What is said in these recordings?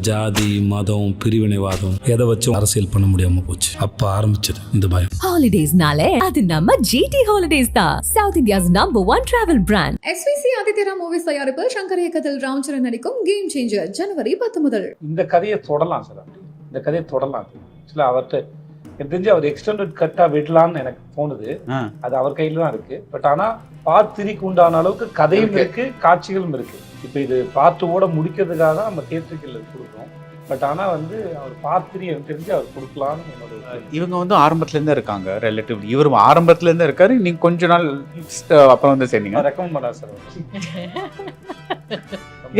ஜாதி மதம் பிரிவினைவாதம் எதை வச்சும் அரசியல் பண்ண முடியாம போச்சு. அப்ப ஆரம்பிச்சது இந்த பயம். ஹாலிடேஸ்னாலே அது நம்ம ஜிடி ஹாலிடேஸ் தான், south India's number 1 travel brand. SVC ஆதித்யரா மூவிஸ் தயாரிப்பில் சங்கர் இயக்கத்தில் ராம்சரண் நடிக்கும் கேம் சேஞ்சர் ஜனவரி 10 முதல். இந்த கதையை தொடரலாம் சார். அப்படி இந்த கதையை தொடரலாம். ஆக்சுவலாக அவர்கிட்ட எனக்கு தெரிஞ்சு அவர் எக்ஸ்டெண்டட் கட்டாக விடலான்னு எனக்கு தோணுது. அது அவர் கையில் தான் இருக்கு. பட் ஆனால் பார்ட் 3க்கு உண்டான அளவுக்கு கதையும் இருக்கு, காட்சிகளும் இருக்கு. இப்போ இது பார்ட் 2ஓட முடிக்கிறதுக்காக தான் நம்ம தியேட்டருக்கு கொடுக்குறோம். பட் ஆனால் வந்து அவர் பார்ட் 3 எனக்கு தெரிஞ்சு அவர் கொடுக்கலான்னு என்னோட. இவங்க வந்து ஆரம்பத்துலேருந்தே இருக்காங்க ரிலேட்டிவ்லி. இவர் ஆரம்பத்துலேருந்தே இருக்காரு. நீங்கள் கொஞ்ச நாள் அப்புறம் வந்து சேர்ந்தீங்க. ரெக்கமெண்ட் பண்ணார் சார்.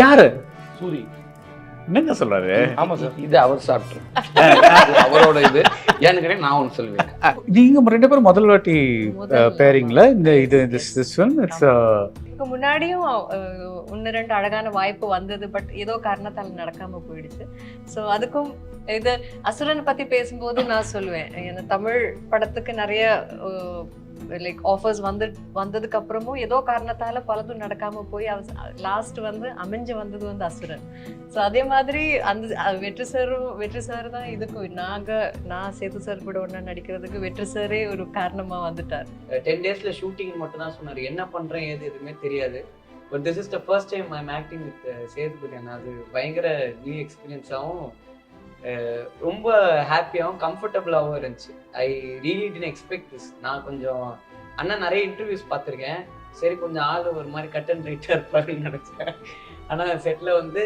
யாரு? சூரி. என்னங்க சொல்றாரு? ஆமா சார், இது அவர் சாப்பிட்டு அவரோட இது ஏன்னு கேட்டா நான் ஒன்று சொல்லுவேன். நீங்க ரெண்டு பேரும் முதல் வாட்டி பேரிங்ல இந்த இது திஸ் ஃபிலிம் இட்ஸ் இதுக்கு முன்னாடியும் 1-2 அழகான வாய்ப்பு வந்தது. பட் ஏதோ காரணத்தால் நடக்காம போயிடுச்சு. ஸோ அதுக்கும் இது அசுரன் பத்தி பேசும்போது நான் சொல்லுவேன், ஏன்னா தமிழ் படத்துக்கு நிறைய லைக் ஆஃபர்ஸ் வந்ததுக்கு அப்புறமும் ஏதோ காரணத்தால பலதும் நடக்காம போய் லாஸ்ட் வந்து அமைஞ்சு வந்தது வந்து அசுரன். ஸோ அதே மாதிரி அந்த வெற்றி சார் தான் இதுக்கும் நான் சேது சார் கூட ஒன்றா நடிக்கிறதுக்கு வெற்றி சாரே ஒரு காரணமா வந்துட்டார். 10 daysல ஷூட்டிங் மட்டும் தான் சொன்னார். என்ன பண்றேன் ஏது எதுவுமே தெரியாது. But this is the first time I am acting with Sethupathi. அது பயங்கர நியூ எக்ஸ்பீரியன்ஸாகவும் ரொம்ப ஹாப்பியாகவும் கம்ஃபர்டபுளாகவும் இருந்துச்சு. I really didn't expect this. நான் கொஞ்சம் அண்ணா நிறைய இன்டர்வியூஸ் பார்த்துருக்கேன். சரி கொஞ்சம் ஆள் ஒரு மாதிரி கட் அண்ட் ரைட்டாக இருப்பாருன்னு நினச்சேன். ஆனால் செட்டில் வந்து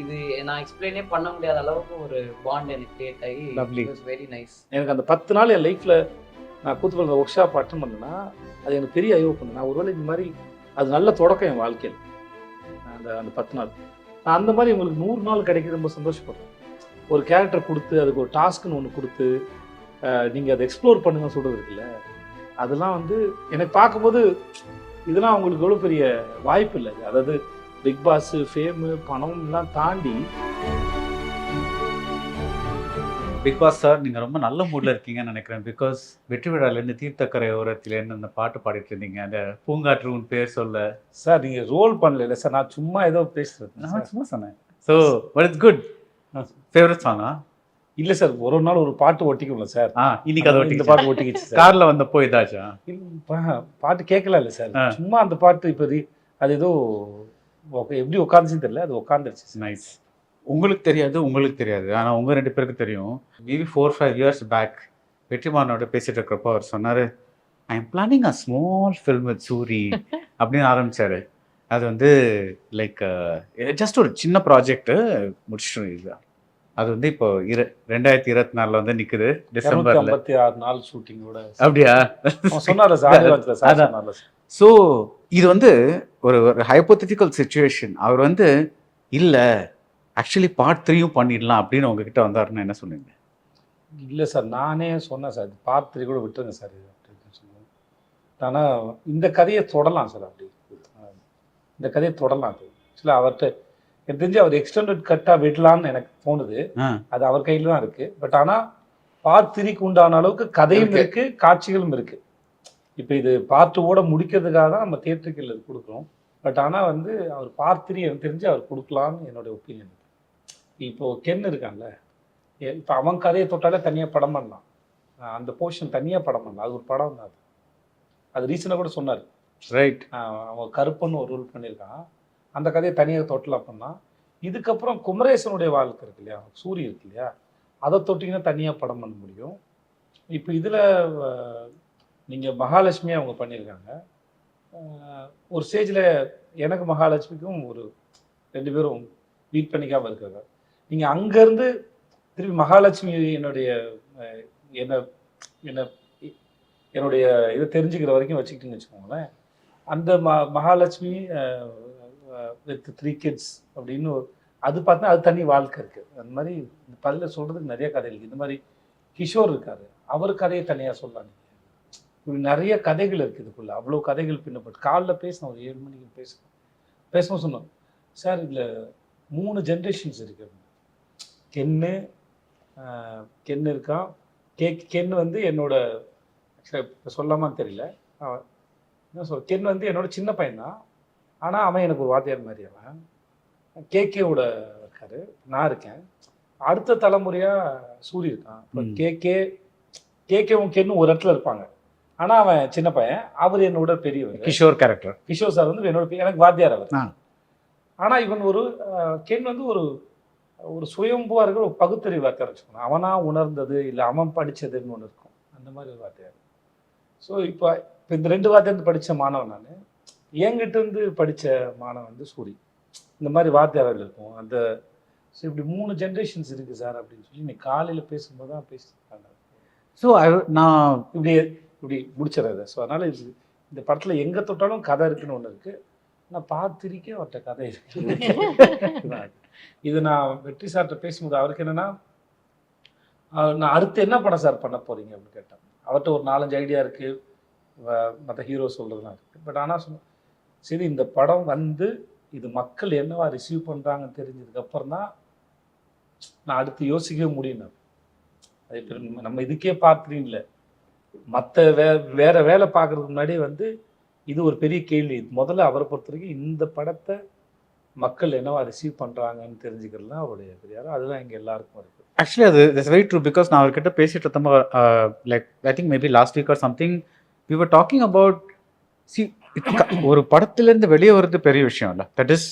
இது நான் எக்ஸ்பிளைனே பண்ண முடியாத அளவுக்கு ஒரு பாண்ட் எனக்கு கிரியேட் ஆகி இட் வாஸ் வெரி நைஸ். எனக்கு அந்த 10 நாள் என் லைஃப்பில் நான் கூத்துப்பள்ள ஒர்க் ஷாப் அட்டன் பண்ணேன்னா அது எனக்கு பெரிய ஐயோ பண்ணேன். நான் ஒருவேளை இந்த மாதிரி அது நல்ல தொடக்கம் என் வாழ்க்கையில். அந்த 10 நாள் நான் அந்த மாதிரி உங்களுக்கு 100 நாள் கிடைக்கிறது ரொம்ப சந்தோஷப்படுறேன். ஒரு கேரக்டர் கொடுத்து அதுக்கு ஒரு டாஸ்க்குன்னு ஒன்று கொடுத்து நீங்கள் அதை எக்ஸ்ப்ளோர் பண்ணுங்கன்னு சொல்கிறது இருக்குல்ல, அதெல்லாம் வந்து எனக்கு பார்க்கும்போது இதெல்லாம் அவங்களுக்கு எவ்வளோ பெரிய வாய்ப்பு இல்லை. அதாவது பிக் பாஸ், ஃபேமு, பணம் எல்லாம் தாண்டி. பிக் பாஸ் சார், நீங்கள் ரொம்ப நல்ல மூடில் இருக்கீங்கன்னு நினைக்கிறேன். பிகாஸ் வெற்றி விழாலேருந்து தீர்த்தக்கரை ஓரத்துலேருந்து அந்த பாட்டு பாடிட்டு இருந்தீங்க. அந்த பூங்காற்று உன் பேர் சொல்ல. சார் நீங்கள் ரோல் பண்ணல சார், நான் சும்மா ஏதோ பேசுகிறேன். நான் சும்மா சொன்னேன். So but it's good. Favourite சாங்கா? இல்லை சார், ஒரு நாள் ஒரு பாட்டு ஒட்டிக்கல சார். இன்னைக்கு அதை இந்த பாட்டு ஒட்டிக்கிச்சு. காரில் வந்தப்போ இதாச்சா? பாட்டு கேட்கல இல்லை சார், சும்மா அந்த பாட்டு இப்போ அது ஏதோ எப்படி உட்காந்துச்சுன்னு தெரியல, அது உட்காந்துருச்சு. நைஸ். உங்களுக்கு தெரியாது ஆனால் உங்கள் 2 பேருக்கு தெரியும். மேபி 4-5 years பேக் வெற்றிமாறனோட பேசிட்டு இருக்கிறப்போ அவர் சொன்னார், I am planning a small film with Soori அப்படின்னு ஆரம்பித்தார். அது வந்து லைக் ஜஸ்ட் ஒரு சின்ன ப்ராஜெக்ட்டு முடிச்சிட்டோம். இதுதான் அது வந்து இப்போ 2024 வந்து நிற்குது டிசம்பர்ல. 56 நாள் ஷூட்டிங்கோட. அப்படியா? சொன்னார் சார். ஸோ இது வந்து ஒரு ஹைப்போதெட்டிக்கல் சிச்சுவேஷன். அவர் வந்து இல்லை ஆக்சுவலி பார்ட் 3யும் பண்ணிடலாம் அப்படின்னு உங்ககிட்ட வந்தாருன்னு என்ன சொன்னீங்க? இல்லை சார், நானே சொன்னேன் சார், பார்ட் 3 கூட விட்டுருங்க சார் அப்படின்னு சொன்னேன். ஆனால் இந்த கதையை தொடரலாம் சார். அப்படி இந்த கதையை தொடரலாம். அது ஆக்சுவலாக அவர்கிட்ட எனக்கு தெரிஞ்சு அவர் எக்ஸ்டெண்டட் கட்டாக விடலான்னு எனக்கு தோணுது. அது அவர் கையில் தான் இருக்கு. பட் ஆனால் பார்ட் 3க்கு உண்டான அளவுக்கு கதையும் இருக்கு, காட்சிகளும் இருக்கு. இப்போ இது பார்ட் 2ஓட முடிக்கிறதுக்காக தான் நம்ம தியேட்டருக்கு இது கொடுக்குறோம். பட் ஆனால் வந்து அவர் பார்ட் 3 எனக்கு தெரிஞ்சு அவர் கொடுக்கலான்னு என்னோட ஒப்பீனியன். இப்போது கென் இருக்கான்ல, இப்போ அவன் கதையை தொட்டாலே தனியாக படம் பண்ணலாம். அந்த போர்ஷன் தனியாக படம் பண்ணலாம். அது ஒரு படம் தான். அது ரீசனாக கூட சொன்னார். ரைட். அவன் கருப்பன்னு ஒரு ரூல் பண்ணியிருக்கான். அந்த கதையை தனியாக தொட்டலாம் பண்ணால். இதுக்கப்புறம் குமரேசனுடைய வாழ்க்கை இருக்கு இல்லையா, சூரிய இருக்கு இல்லையா, அதை தொட்டிங்கன்னா தனியாக படம் பண்ண முடியும். இப்போ இதில் நீங்கள் மகாலட்சுமியை அவங்க பண்ணியிருக்காங்க. ஒரு ஸ்டேஜில் எனக்கு மகாலட்சுமிக்கும் ஒரு 2 பேரும் மீட் பண்ணிக்காமல் இருக்காங்க. நீங்கள் அங்கேருந்து திருப்பி மகாலட்சுமி என்னுடைய இதை தெரிஞ்சுக்கிற வரைக்கும் வச்சுக்கிட்டுன்னு வச்சுக்கோங்களேன். அந்த மகாலட்சுமி வித் 3 kids அப்படின்னு அது பார்த்தா அது தனி வாழ்க்கை இருக்குது. அந்த மாதிரி இந்த பதில் சொல்கிறதுக்கு நிறைய கதை இருக்குது. இந்த மாதிரி கிஷோர் இருக்காரு, அவர் கதையை தனியாக சொல்லலாம். இப்படி நிறைய கதைகள் இருக்குது இதுக்குள்ள. அவ்வளோ கதைகள் பின்னப்பட்டு காலைல பேசினோம், ஒரு 7 மணிக்கு பேசணும் சொன்னோம் சார். இதில் 3 ஜென்ரேஷன்ஸ் இருக்குது. கென்னு இருக்கான். கென் வந்து என்னோட இப்போ சொல்லாமான்னு தெரியல, என்ன சொல், கென் வந்து என்னோட சின்ன பையன்தான். ஆனால் அவன் எனக்கு ஒரு வாத்தியார் மாதிரி. அவன் கேகேவோட இருக்காரு, நான் இருக்கேன். அடுத்த தலைமுறையா சூரி இருக்கான். இப்போ ம். கேகேவும் கென்னு ஒரு இடத்துல இருப்பாங்க. ஆனா அவன் சின்ன பையன், அவர் என்னோட பெரியவர். கிஷோர் கேரக்டர். கிஷோர் சார் வந்து என்னோட எனக்கு வாத்தியார் அவர். ஆ. ஆனா இவன் ஒரு கென் வந்து ஒரு சுயம்புவா இருக்கிற ஒரு பகுத்தறிவு வாத்தியார் வச்சுக்கணும். அவனா உணர்ந்தது இல்லை அவன் படிச்சதுன்னு ஒன்று இருக்கும், அந்த மாதிரி ஒரு வாத்தியார். ஸோ இப்போ இந்த 2 வாத்தியார் படித்த மாணவன் நான், என்கிட்ட இருந்து படித்த மாணவன் வந்து சூரி. இந்த மாதிரி வாத்தியார்கள் இருக்கும். அந்த ஸோ இப்படி 3 ஜென்ரேஷன்ஸ் இருக்குது சார் அப்படின்னு சொல்லி இன்னைக்கு காலையில் பேசும்போது தான் பேசியிருக்காங்க. ஸோ நான் இப்படி முடிச்சிடறது. ஸோ அதனால் இந்த படத்தில் எங்கே தொட்டாலும் கதை இருக்குன்னு ஒன்று இருக்குது. நான் பார்த்திருக்கேன் அவர்கிட்ட கதை இருக்கு. இது நான் வெற்றி சார்கிட்ட பேசும்போது அவருக்கு என்னென்னா, நான் அடுத்து என்ன படம் சார் பண்ண போகிறீங்க அப்படின்னு கேட்டேன். அவர்கிட்ட ஒரு 4-5 ஐடியா இருக்குது, மற்ற ஹீரோ சொல்கிறதுலாம் இருக்குது. பட் ஆனால் சரி இந்த படம் வந்து இது மக்கள் என்னவா ரிசீவ் பண்ணுறாங்கன்னு தெரிஞ்சதுக்கப்புறம் தான் நான் அடுத்து யோசிக்கவே முடியும். அது இப்போ நம்ம இதுக்கே பார்க்குறீங்க இல்லை, மற்ற வேற வேலை பார்க்குறதுக்கு முன்னாடியே வந்து இது ஒரு பெரிய கேள்வி. முதல்ல அவரை பொறுத்த வரைக்கும் இந்த படத்தை மக்கள் என்னவா ரிசீவ் பண்ணுறாங்கன்னு தெரிஞ்சுக்கிறது தான் அவருடைய பெரியார். அதுதான் இங்கே எல்லாருக்கும் இருக்குது. ஆக்சுவலி அது இட்ஸ் வெரி ட்ரூ. பிகாஸ் நான் அவர்கிட்ட பேசிட்டு இருந்தப்போ like I think maybe last week or something we were talking about ஒரு படத்துலேருந்து வெளியே வர்றது பெரிய விஷயம் இல்லை. தட் இஸ்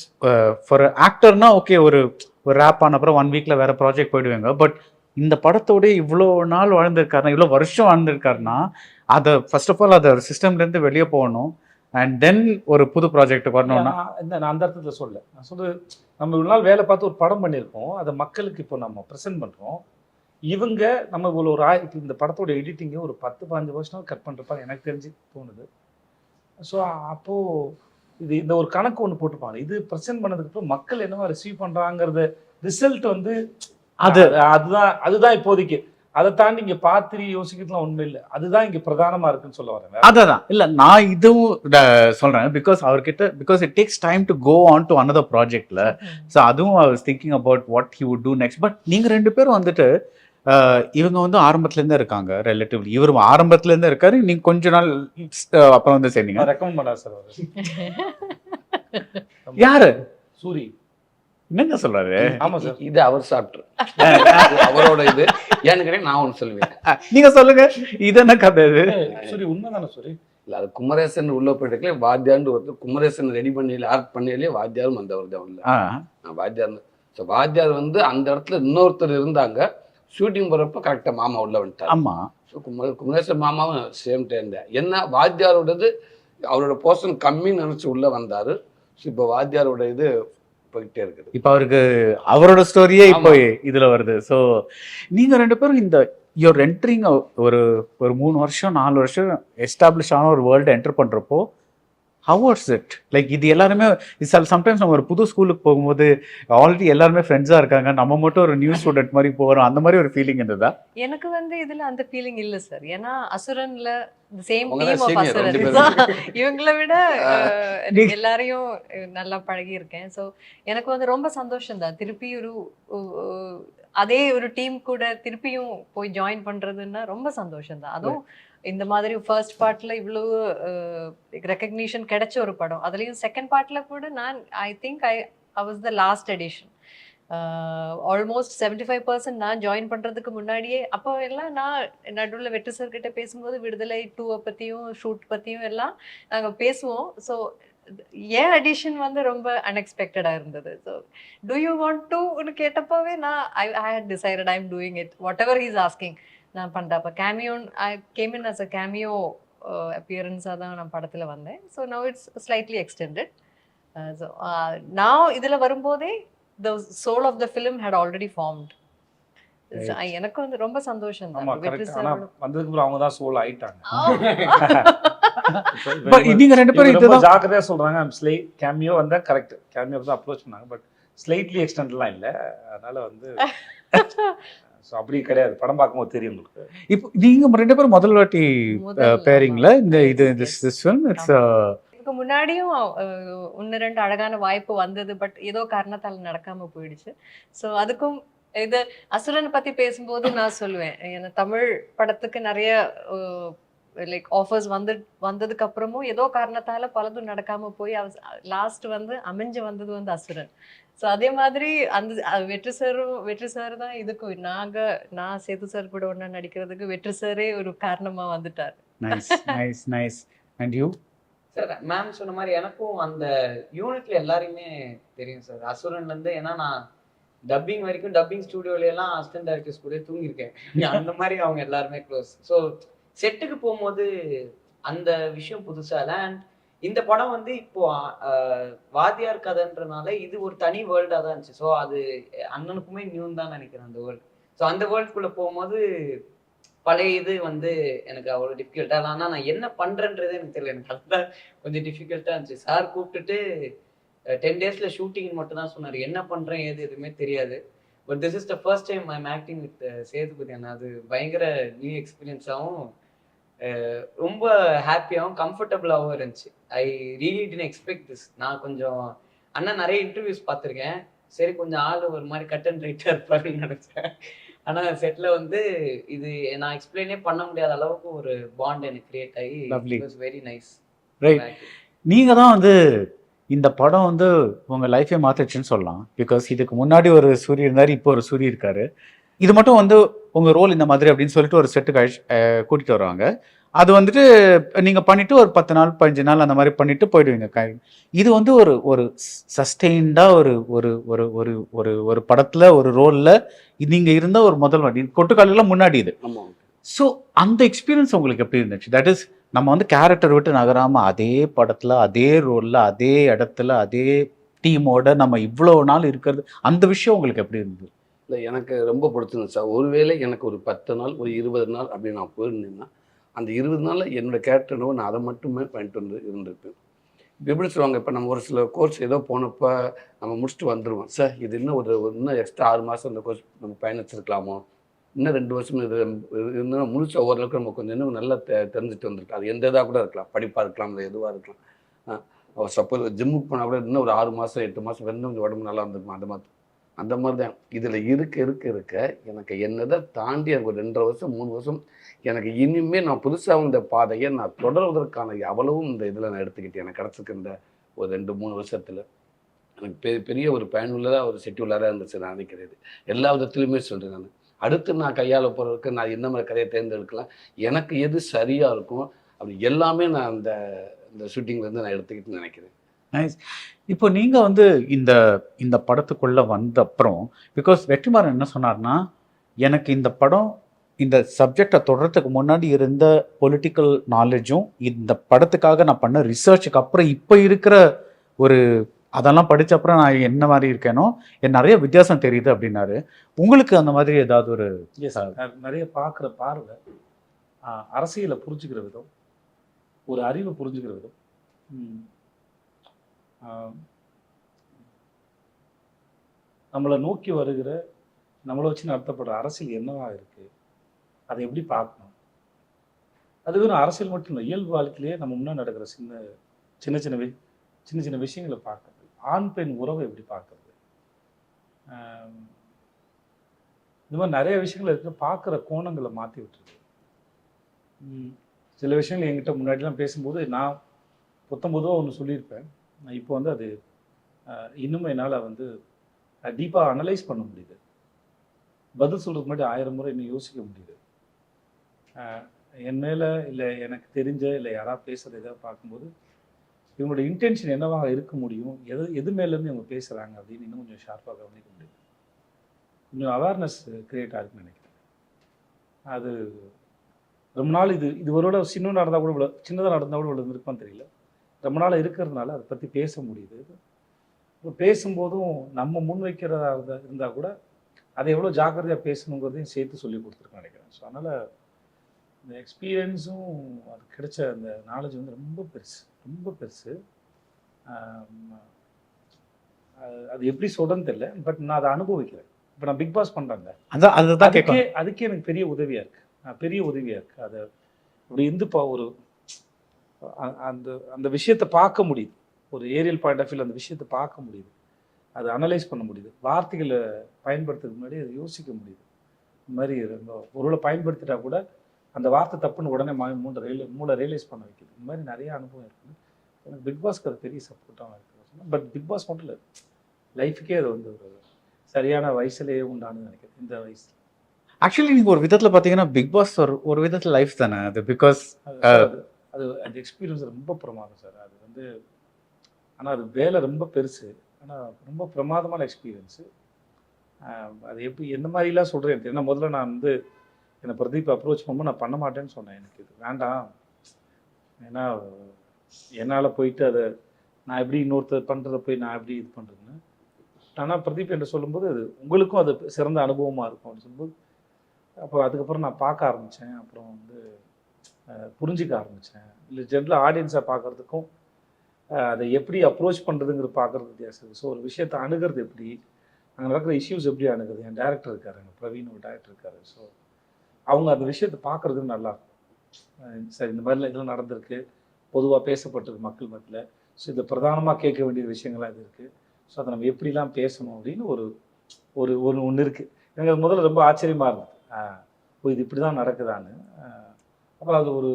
ஃபார் ஆக்டர்னா ஓகே, ஒரு ரேப் ஆன அப்புறம் 1 வீக்கில் வேறு ப்ராஜெக்ட் போயிடுவாங்க. பட் இந்த படத்தோட இவ்வளோ நாள் வாழ்ந்திருக்காருனா, இவ்வளோ வருஷம் வாழ்ந்திருக்காருனா, அதை ஃபர்ஸ்ட் ஆஃப் ஆல் அதை சிஸ்டம்லேருந்து வெளியே போகணும் அண்ட் தென் ஒரு புது ப்ராஜெக்ட் வரணும்னா. நான் அந்த அர்த்தத்தில் சொல்ல, நான் சொல்றது நம்ம இவ்வளோ நாள் வேலை பார்த்து ஒரு படம் பண்ணியிருக்கோம், அதை மக்களுக்கு இப்போ நம்ம ப்ரெசென்ட் பண்ணுறோம். இவங்க நம்ம இவ்வளோ இப்போ இந்த படத்தோட எடிட்டிங்கை ஒரு 10-15 வருஷம் கட் பண்ணிருப்பாங்க எனக்கு தெரிஞ்சு தோணுது. ஸோ அப்போது இந்த ஒரு கணக்கு ஒன்று போட்டுப்பாங்க. இது ப்ரெசென்ட் பண்ணதுக்கப்புறம் மக்கள் என்னவா ரிசீவ் பண்ணுறாங்கிறத ரிசல்ட் வந்து அதுதான் இப்போதைக்கு. அதை தாண்டி இங்கே பார்த்து யோசிக்கிறதுலாம் ஒன்றும் இல்லை. அதுதான் இங்கே பிரதானமாக இருக்குன்னு சொல்ல வரேன். அதான் இல்லை, நான் இதுவும் சொல்கிறேன் பிகாஸ் அவர்கிட்ட because it takes time to go on to another ப்ராஜெக்டில். ஸோ அதுவும் I was thinking about what he would do next. But நீங்கள் 2 பேரும் வந்துட்டு இவங்க வந்து ஆரம்பத்துலேருந்தே இருக்காங்க ரிலேட்டிவ்லி. இவர் ஆரம்பத்துலேருந்தே இருக்காரு, நீங்கள் கொஞ்ச நாள் அப்புறம் வந்து சேர்ந்தீங்க. ரெக்கமெண்ட் பண்ணார் சார் அவர். யாரு? சூரி. என்னங்க சொல்றாரு? ஆமா சார், இது அவர் சாப்பிட்ரு அவரோட இது. ஏன்னு கேட்டா நான் ஒன்று சொல்லுவேன், நீங்க சொல்லுங்க, இது என்ன கதை? இது சூரி உண்மைதானே சூரி? இல்லை அது குமரேசன் உள்ள போயிட்டு வாத்தியார்னு ஒருத்தர் குமரேசன் ரெடி பண்ணி ஆர்ட் பண்ணியிலே வாத்தியாரும் வந்தவர் தான் உள்ள. நான் வாத்தியார். ஸோ வாத்தியார் வந்து அந்த இடத்துல இன்னொருத்தர் இருந்தாங்க. ஷூட்டிங் போகிறப்ப கரெக்டாக மாமா உள்ள வந்துட்டார். ஆமா. ஸோ குமரேசன் மாமாவும் சேம் டைம் தான். என்ன வாத்தியாரோடது அவரோட போர்ஷன் கம்மின்னு நினச்சி உள்ளே வந்தார். ஸோ இப்போ வாத்தியாரோட இது போயிட்டே இருக்குது. இப்போ அவருக்கு அவரோட ஸ்டோரியே இப்போ இதுல வருது. ஸோ நீங்க 2 பேரும் இந்த யூர் என்ட்ரிங் ஒரு 3 வருஷம் 4 வருஷம் எஸ்டாப்ளிஷ் ஆன ஒரு வேர்ல்டு என்டர் பண்றப்போ ஹவ் வாஸ் இட் லைக்? இது எல்லாருமே சம்டைம்ஸ் நம்ம ஒரு புது ஸ்கூலுக்கு போகும்போது ஆல்ரெடி எல்லாருமே ஃப்ரெண்ட்ஸாக இருக்காங்க, நம்ம மட்டும் ஒரு நியூ ஸ்டூடெண்ட் மாதிரி போகிறோம், அந்த மாதிரி ஒரு ஃபீலிங் இருந்ததா? எனக்கு வந்து இதுல அந்த ஃபீலிங் இல்ல சார். ஏன்னா அசுரன்ல சேம் உங்க டீம் ஆஃப் senior அசுரன். 2 பேரும். இவங்களை விட எல்லாரையும் நல்லா பழகி இருக்கேன். ஸோ எனக்கு வந்து ரொம்ப சந்தோஷம் தான் திருப்பி அதே ஒரு டீம் கூட திருப்பியும் போய் ஜாயின் பண்றதுன்னா ரொம்ப சந்தோஷம் தான். அதுவும் இந்த மாதிரி ஃபர்ஸ்ட் பார்ட்ல இவ்வளவு ரெக்கக்னிஷன் கிடைச்ச ஒரு படம், அதுலயும் செகண்ட் பார்ட்ல கூட நான் I think I was the last edition. Almost 75% நான் ஜாயின் பண்றதுக்கு முன்னாடியே. அப்போ எல்லாம் நான் நடுவில் வெற்றி சார் கிட்ட பேசும்போது விடுதலை 2 பத்தியும் ஷூட் பத்தியும் எல்லாம் நாங்க பேசுவோம். ஸோ ஏன் அடிஷன் வந்து ரொம்ப அன்எக்ஸ்பெக்டடா இருந்தது. So do you want to கேட்டப்பவே நான் I had decided I am doing it whatever he's asking. நான் பண்ணுறேன். அப்போ cameo I came in as a cameo அப்பியரன்ஸாக தான் நான் படத்தில் வந்தேன். So now it's slightly extended. So நான் இதில் வரும்போதே the soul of the film had already formed. எனக்கு வந்து ரொம்ப சந்தோஷம் தான். வந்ததுக்கு அப்புறம் அவங்க தான் சோல் ஆயிட்டாங்க. நீங்க 2 பேரும் இதுதான் ஜாக்கிரதையா சொல்றாங்க. கேமியோ வந்தா கரெக்ட், கேமியோ தான் அப்ரோச் பண்ணாங்க. பட் ஸ்லைட்லி எக்ஸ்டெண்ட்லாம் இல்லை. அதனால வந்து அப்படி கிடையாது. படம் பார்க்கும்போது தெரியும் உங்களுக்கு. இப்போ நீங்க 2 பேரும் முதல் வாட்டி பேரிங்ல இந்த this film it's முன்னாடியும் 1-2 அழகான வாய்ப்பு வந்தது. பட் ஏதோ காரணத்தால் நடக்காம போயிடுச்சு. ஸோ அதுக்கும் இது அசுரனை பத்தி பேசும்போது நான் சொல்லுவேன், ஏன்னா தமிழ் படத்துக்கு நிறைய லைக் ஆஃபர்ஸ் வந்ததுக்கு அப்புறமும் ஏதோ காரணத்தால பலதும் நடக்காம போய் லாஸ்ட் வந்து அமைஞ்சு வந்தது வந்து அசுரன். ஸோ அதே மாதிரி வெற்றி சார் தான் இதுக்கும் நான் சேது சார் கூட ஒன்றா நடிக்கிறதுக்கு வெற்றி சாரே ஒரு காரணமா வந்துட்டார். Nice nice nice. And you? Sir ma'am சொன்ன மாதிரி எனக்கும் அந்த யூனிட்ல எல்லாரையுமே தெரியும் சார், அசுரன்ல இருந்து. ஏன்னா நான் டப்பிங் வரைக்கும் டப்பிங் ஸ்டுடியோல எல்லாம் அசிஸ்டன்ட் டைரக்டர்ஸ் கூட தூங்கியிருக்கேன். அந்த மாதிரி அவங்க எல்லாருமே க்ளோஸ். ஸோ செட்டுக்கு போகும்போது அந்த விஷயம் புதுசா இல்லை. அண்ட் இந்த படம் வந்து இப்போ வாத்தியார் கதைன்றனால இது ஒரு தனி வேர்ல்டா தான் இருந்துச்சு. ஸோ அது அண்ணனுக்குமே நியூன்னு தான் நினைக்கிறேன் அந்த வேர்ல்டு. ஸோ அந்த வேர்ல்டுக்குள்ள போகும்போது பழைய இது வந்து எனக்கு அவ்வளோ டிஃபிகல்ட்டா இல்லை. ஆனால் நான் என்ன பண்றேன்றதே எனக்கு தெரியல. எனக்கு அதுதான் கொஞ்சம் டிஃபிகல்ட்டா இருந்துச்சு. சார் கூப்பிட்டுட்டு 10 days ஷூட்டிங் மட்டும் தான் சொன்னார். என்ன பண்றேன் ஏது எதுவுமே தெரியாது. But this is the first time I am acting with Sethupathi அண்ணா. அது பயங்கர நியூ எக்ஸ்பீரியன்ஸாகவும் ரொம்ப ஹாப்பியாகவும் கம்ஃபர்டபுளாகவும் இருந்துச்சு. I really didn't expect this. நான் கொஞ்சம் அண்ணன் நிறைய இன்டர்வியூஸ் பார்த்துருக்கேன். சரி கொஞ்சம் ஆள் ஒரு மாதிரி கட் அண்ட் ரைட்டாக இருப்பாருன்னு நினைச்சேன். ஆனால் செட்டில் வந்து இது நான் எக்ஸ்பிளைனே பண்ண முடியாத அளவுக்கு ஒரு பாண்ட் எனக்கு கிரியேட் ஆகி it was very nice. Right. நீங்கள் தான் வந்து இந்த படம் வந்து உங்கள் லைஃபே மாற்றிடுச்சுன்னு சொல்லலாம். பிகாஸ் இதுக்கு முன்னாடி ஒரு சூரி இருந்தார், இப்போ ஒரு சூரி இருக்காரு. இது மட்டும் வந்து உங்கள் ரோல் இந்த மாதிரி அப்படின்னு சொல்லிட்டு ஒரு செட்டுக்கு கூட்டிகிட்டு வருவாங்க. அது வந்துட்டு நீங்கள் பண்ணிவிட்டு ஒரு 10 நாள் 15 நாள் அந்த மாதிரி பண்ணிவிட்டு போயிடுவீங்க. இது வந்து ஒரு சஸ்டெயின்டாக ஒரு ஒரு ஒரு ஒரு ஒரு ஒரு படத்தில் ஒரு ரோலில் நீங்கள் இருந்த ஒரு முதல் வாட்டி கொட்டுக்காலெல்லாம் முன்னாடி இது. ஸோ அந்த எக்ஸ்பீரியன்ஸ் உங்களுக்கு எப்படி இருந்துச்சு? தட் இஸ் நம்ம வந்து கேரக்டர் விட்டு நகராமல் அதே படத்தில் அதே ரோலில் அதே இடத்துல அதே டீமோட நம்ம இவ்வளோ நாள் இருக்கிறது, அந்த விஷயம் உங்களுக்கு எப்படி இருந்தது? இல்லை, எனக்கு ரொம்ப பிடிச்சிருந்துச்சு சார். ஒருவேளை எனக்கு ஒரு 10 நாள் ஒரு 20 நாள் அப்படி நான் போயிருந்தேன்னா அந்த 20 நாளில் என்னோடய கேரக்டர் நான் அதை மட்டுமே பண்ணிட்டு இருந்திருப்பேன். இப்போ எப்படி சொல்லுவாங்க, இப்போ நம்ம ஒரு சில கோர்ஸ் ஏதோ போனப்போ நம்ம முடிச்சுட்டு வந்துடுவோம். சார் இது இன்னும் இன்னும் எக்ஸ்ட்ரா 6 மாதம் இந்த கோர்ஸ் நம்ம பயணிச்சிருக்கலாமோ, இன்னும் 2 வருஷம் இது இன்னும் முழுசா ஓரளவுக்கு நம்ம கொஞ்சம் இன்னும் நல்லா தெரிஞ்சுட்டு வந்திருக்கலாம். அது எந்த இதாக கூட இருக்கலாம், படிப்பாக இருக்கலாம், இல்லை எதுவாக இருக்கலாம். சப்போஸ் ஜிம்முக்கு போனால் கூட இன்னும் ஒரு 6 மாதம் 8 மாதம் இன்னும் கொஞ்சம் உடம்பு நல்லா இருந்திருக்கும். அந்த மாதிரி தான் இதில் இருக்க எனக்கு என்னதை தாண்டி எனக்கு ஒரு 2.5 வருஷம் 3 வருஷம் எனக்கு இனிமேல் நான் புதுசாக இந்த பாதையை நான் தொடர்வதற்கான அவ்வளவும் இந்த இதில் நான் எடுத்துக்கிட்டேன். எனக்கு கிடச்சிருக்க இந்த ஒரு 2-3 வருஷத்தில் எனக்கு பெரிய ஒரு பயனுள்ளதாக ஒரு ஷெட்யூலராக இருந்துச்சு. நான் நினைக்கிறது எல்லா விதத்துலையுமே சொல்கிறேன். நான் அடுத்து நான் கையாள போகிறதுக்கு நான் என்ன மாதிரி கதையை தேர்ந்தெடுக்கலாம், எனக்கு எது சரியாக இருக்கும் அப்படி எல்லாமே நான் இந்த ஷூட்டிங்லேருந்து நான் எடுத்துக்கிட்டு நினைக்கிறேன். நைஸ். இப்போ நீங்கள் வந்து இந்த படத்துக்குள்ளே வந்த அப்புறம், பிகாஸ் வெற்றிமாறன் என்ன சொன்னார்னா, எனக்கு இந்த படம் இந்த சப்ஜெக்டை தொடர்றதுக்கு முன்னாடி இருந்த பொலிட்டிக்கல் நாலேஜும் இந்த படத்துக்காக நான் பண்ண ரிசர்ச்சுக்கு அப்புறம் இப்போ இருக்கிற ஒரு அதெல்லாம் படித்த அப்புறம் நான் என்ன மாதிரி இருக்கேனோ எனக்கு நிறைய வித்தியாசம் தெரியுது அப்படின்னாரு. உங்களுக்கு அந்த மாதிரி ஏதாவது ஒரு நிறைய பார்க்குற பார்வை, அரசியலை புரிஞ்சுக்கிற விதம், ஒரு அறிவை புரிஞ்சுக்கிற விதம், நம்மளை நோக்கி வருகிற நம்மளை வச்சு நடத்தப்படுற அரசியல் என்னவா இருக்கு, அதை எப்படி பார்க்கணும். அது வெறும் அரசியல் மட்டும் இல்லை, இயல்பு வாழ்க்கையிலேயே நம்ம முன்னாடி நடக்கிற சின்ன சின்ன விஷயங்களை பார்க்கறது, ஆண் பெண் உறவை எப்படி பார்க்கறது, இந்த மாதிரி நிறைய விஷயங்கள் இருக்கு. பார்க்குற கோணங்களை மாற்றி விட்டுருக்கு. சில விஷயங்கள் என்கிட்ட முன்னாடிலாம் பேசும்போது நான் 19 ஒன்று சொல்லியிருப்பேன். இப்போ வந்து அது இன்னும் என்னால் வந்து டீப்பாக அனலைஸ் பண்ண முடியுது. பதில் சொல்கிறதுக்கு முன்னாடி 1000 முறை இன்னும் யோசிக்க முடியுது. என் மேலே இல்லை எனக்கு தெரிஞ்ச இல்லை யாராவது பேசுகிறது எதாவது பார்க்கும்போது இவங்களோட இன்டென்ஷன் என்னவாக இருக்க முடியும், எது மேலேருந்து இவங்க பேசுகிறாங்க அப்படின்னு இன்னும் கொஞ்சம் ஷார்ப்பாக கவனிக்க முடியுது. இன்னும் அவேர்னஸ் க்ரியேட் ஆகுதுன்னு நினைக்கிறேன். அது ரொம்ப நாள் இது ஒரு சின்ன நடந்தால் கூட இவ்வளோ சின்னதாக நடந்தால் கூட இவ்வளோ இருப்பான்னு தெரியல. ரொம்ப நாள் இருக்கிறதுனால அதை பற்றி பேச முடியுது. இப்போ பேசும்போதும் நம்ம முன் வைக்கிறதா இருந்தால் கூட அதை எவ்வளோ ஜாக்கிரதையாக பேசணுங்கிறதையும் சேர்த்து சொல்லி கொடுத்துருக்கேன் நினைக்கிறேன். ஸோ அதனால் இந்த எக்ஸ்பீரியன்ஸும் அது கிடைச்ச அந்த நாலேஜ் வந்து ரொம்ப பெருசு. அது எப்படி சொல்கிறேன்னு தெரியல, பட் நான் அதை அனுபவிக்கிறேன். இப்போ நான் பிக் பாஸ் பண்ணுறாங்க, அதுக்கே எனக்கு பெரிய உதவியாக இருக்குது. அதை அப்படி ஒரு அந்த விஷயத்தை பார்க்க முடியுது. ஒரு ஏரியல் பாயிண்ட் ஆஃப் வியூவில் அந்த விஷயத்தை பார்க்க முடியுது, அதை அனலைஸ் பண்ண முடியுது. வார்த்தைகளை பயன்படுத்துறதுக்கு முன்னாடி அதை யோசிக்க முடியுது. இந்த மாதிரி ஒருவேளை பயன்படுத்திட்டா கூட அந்த வார்த்தை தப்புன்னு உடனே மூளை ரியலைஸ் பண்ண வைக்குது. இந்த மாதிரி நிறைய அனுபவம் இருக்குது. எனக்கு பிக் பாஸ்க்கு அது பெரிய சப்போர்ட்டாக இருக்குது. பட் பிக் பாஸ் மட்டும் இல்லை, லைஃபுக்கே அது வந்து ஒரு சரியான வயசுலேயே உண்டானு நினைக்கிறேன் இந்த வயசு. ஆக்சுவலி நீங்கள் ஒரு விதத்தில் பார்த்தீங்கன்னா பிக் பாஸ் ஒரு விதத்தில் லைஃப் தானே அது. பிகாஸ் அது அந்த எக்ஸ்பீரியன்ஸ் ரொம்ப பிரமாதம் சார். அது வந்து ஆனால் அது வேலை ரொம்ப பெருசு, ஆனால் ரொம்ப பிரமாதமான எக்ஸ்பீரியன்ஸு. அது எப்படி எந்த மாதிரிலாம் சொல்கிறேன் ஏன்னா முதல்ல நான் வந்து என்னை பிரதீப் அப்ரோச் பண்ணும்போது நான் பண்ண மாட்டேன்னு சொன்னேன். எனக்கு இது வேண்டாம், ஏன்னா என்னால் போயிட்டு அதை நான் எப்படி இன்னொருத்தர் பண்ணுறதை போய் நான் எப்படி இது பண்ணுறதுன்னு. ஆனால் பிரதீப் என்று சொல்லும்போது அது உங்களுக்கும் அது சிறந்த அனுபவமாக இருக்கும் அப்படின்னு சொல்லும்போது அப்போ அதுக்கப்புறம் நான் பார்க்க ஆரம்பித்தேன். அப்புறம் வந்து புரிஞ்சிக்க ஆரம்பித்தேன். இல்லை ஜென்ரலாக ஆடியன்ஸை பார்க்குறதுக்கும் அதை எப்படி அப்ரோச் பண்ணுறதுங்கிற பார்க்குறது வித்தியாசம் இருக்குது. ஸோ ஒரு விஷயத்தை அணுகிறது எப்படி, அங்கே நடக்கிற இஷ்யூஸ் எப்படி அணுகுது. என் டேரக்டர் இருக்கார், எங்கள் பிரவீன் ஒரு டேரக்டர் இருக்கார். ஸோ அவங்க அந்த விஷயத்தை பார்க்குறதுக்கு நல்லாயிருக்கும். சரி இந்த மாதிரிலாம் இதெல்லாம் நடந்திருக்கு, பொதுவாக பேசப்பட்டிருக்கு மக்கள் மத்தியில். ஸோ இதை பிரதானமாக கேட்க வேண்டிய விஷயங்கள்லாம் இது இருக்குது. ஸோ அதை நம்ம எப்படிலாம் பேசணும் அப்படின்னு ஒரு ஒரு ஒன்று இருக்குது. எனக்கு அது முதல்ல ரொம்ப ஆச்சரியமாக இருந்தது. இது இப்படி தான் நடக்குதான்னு. அப்புறம் அது ஒரு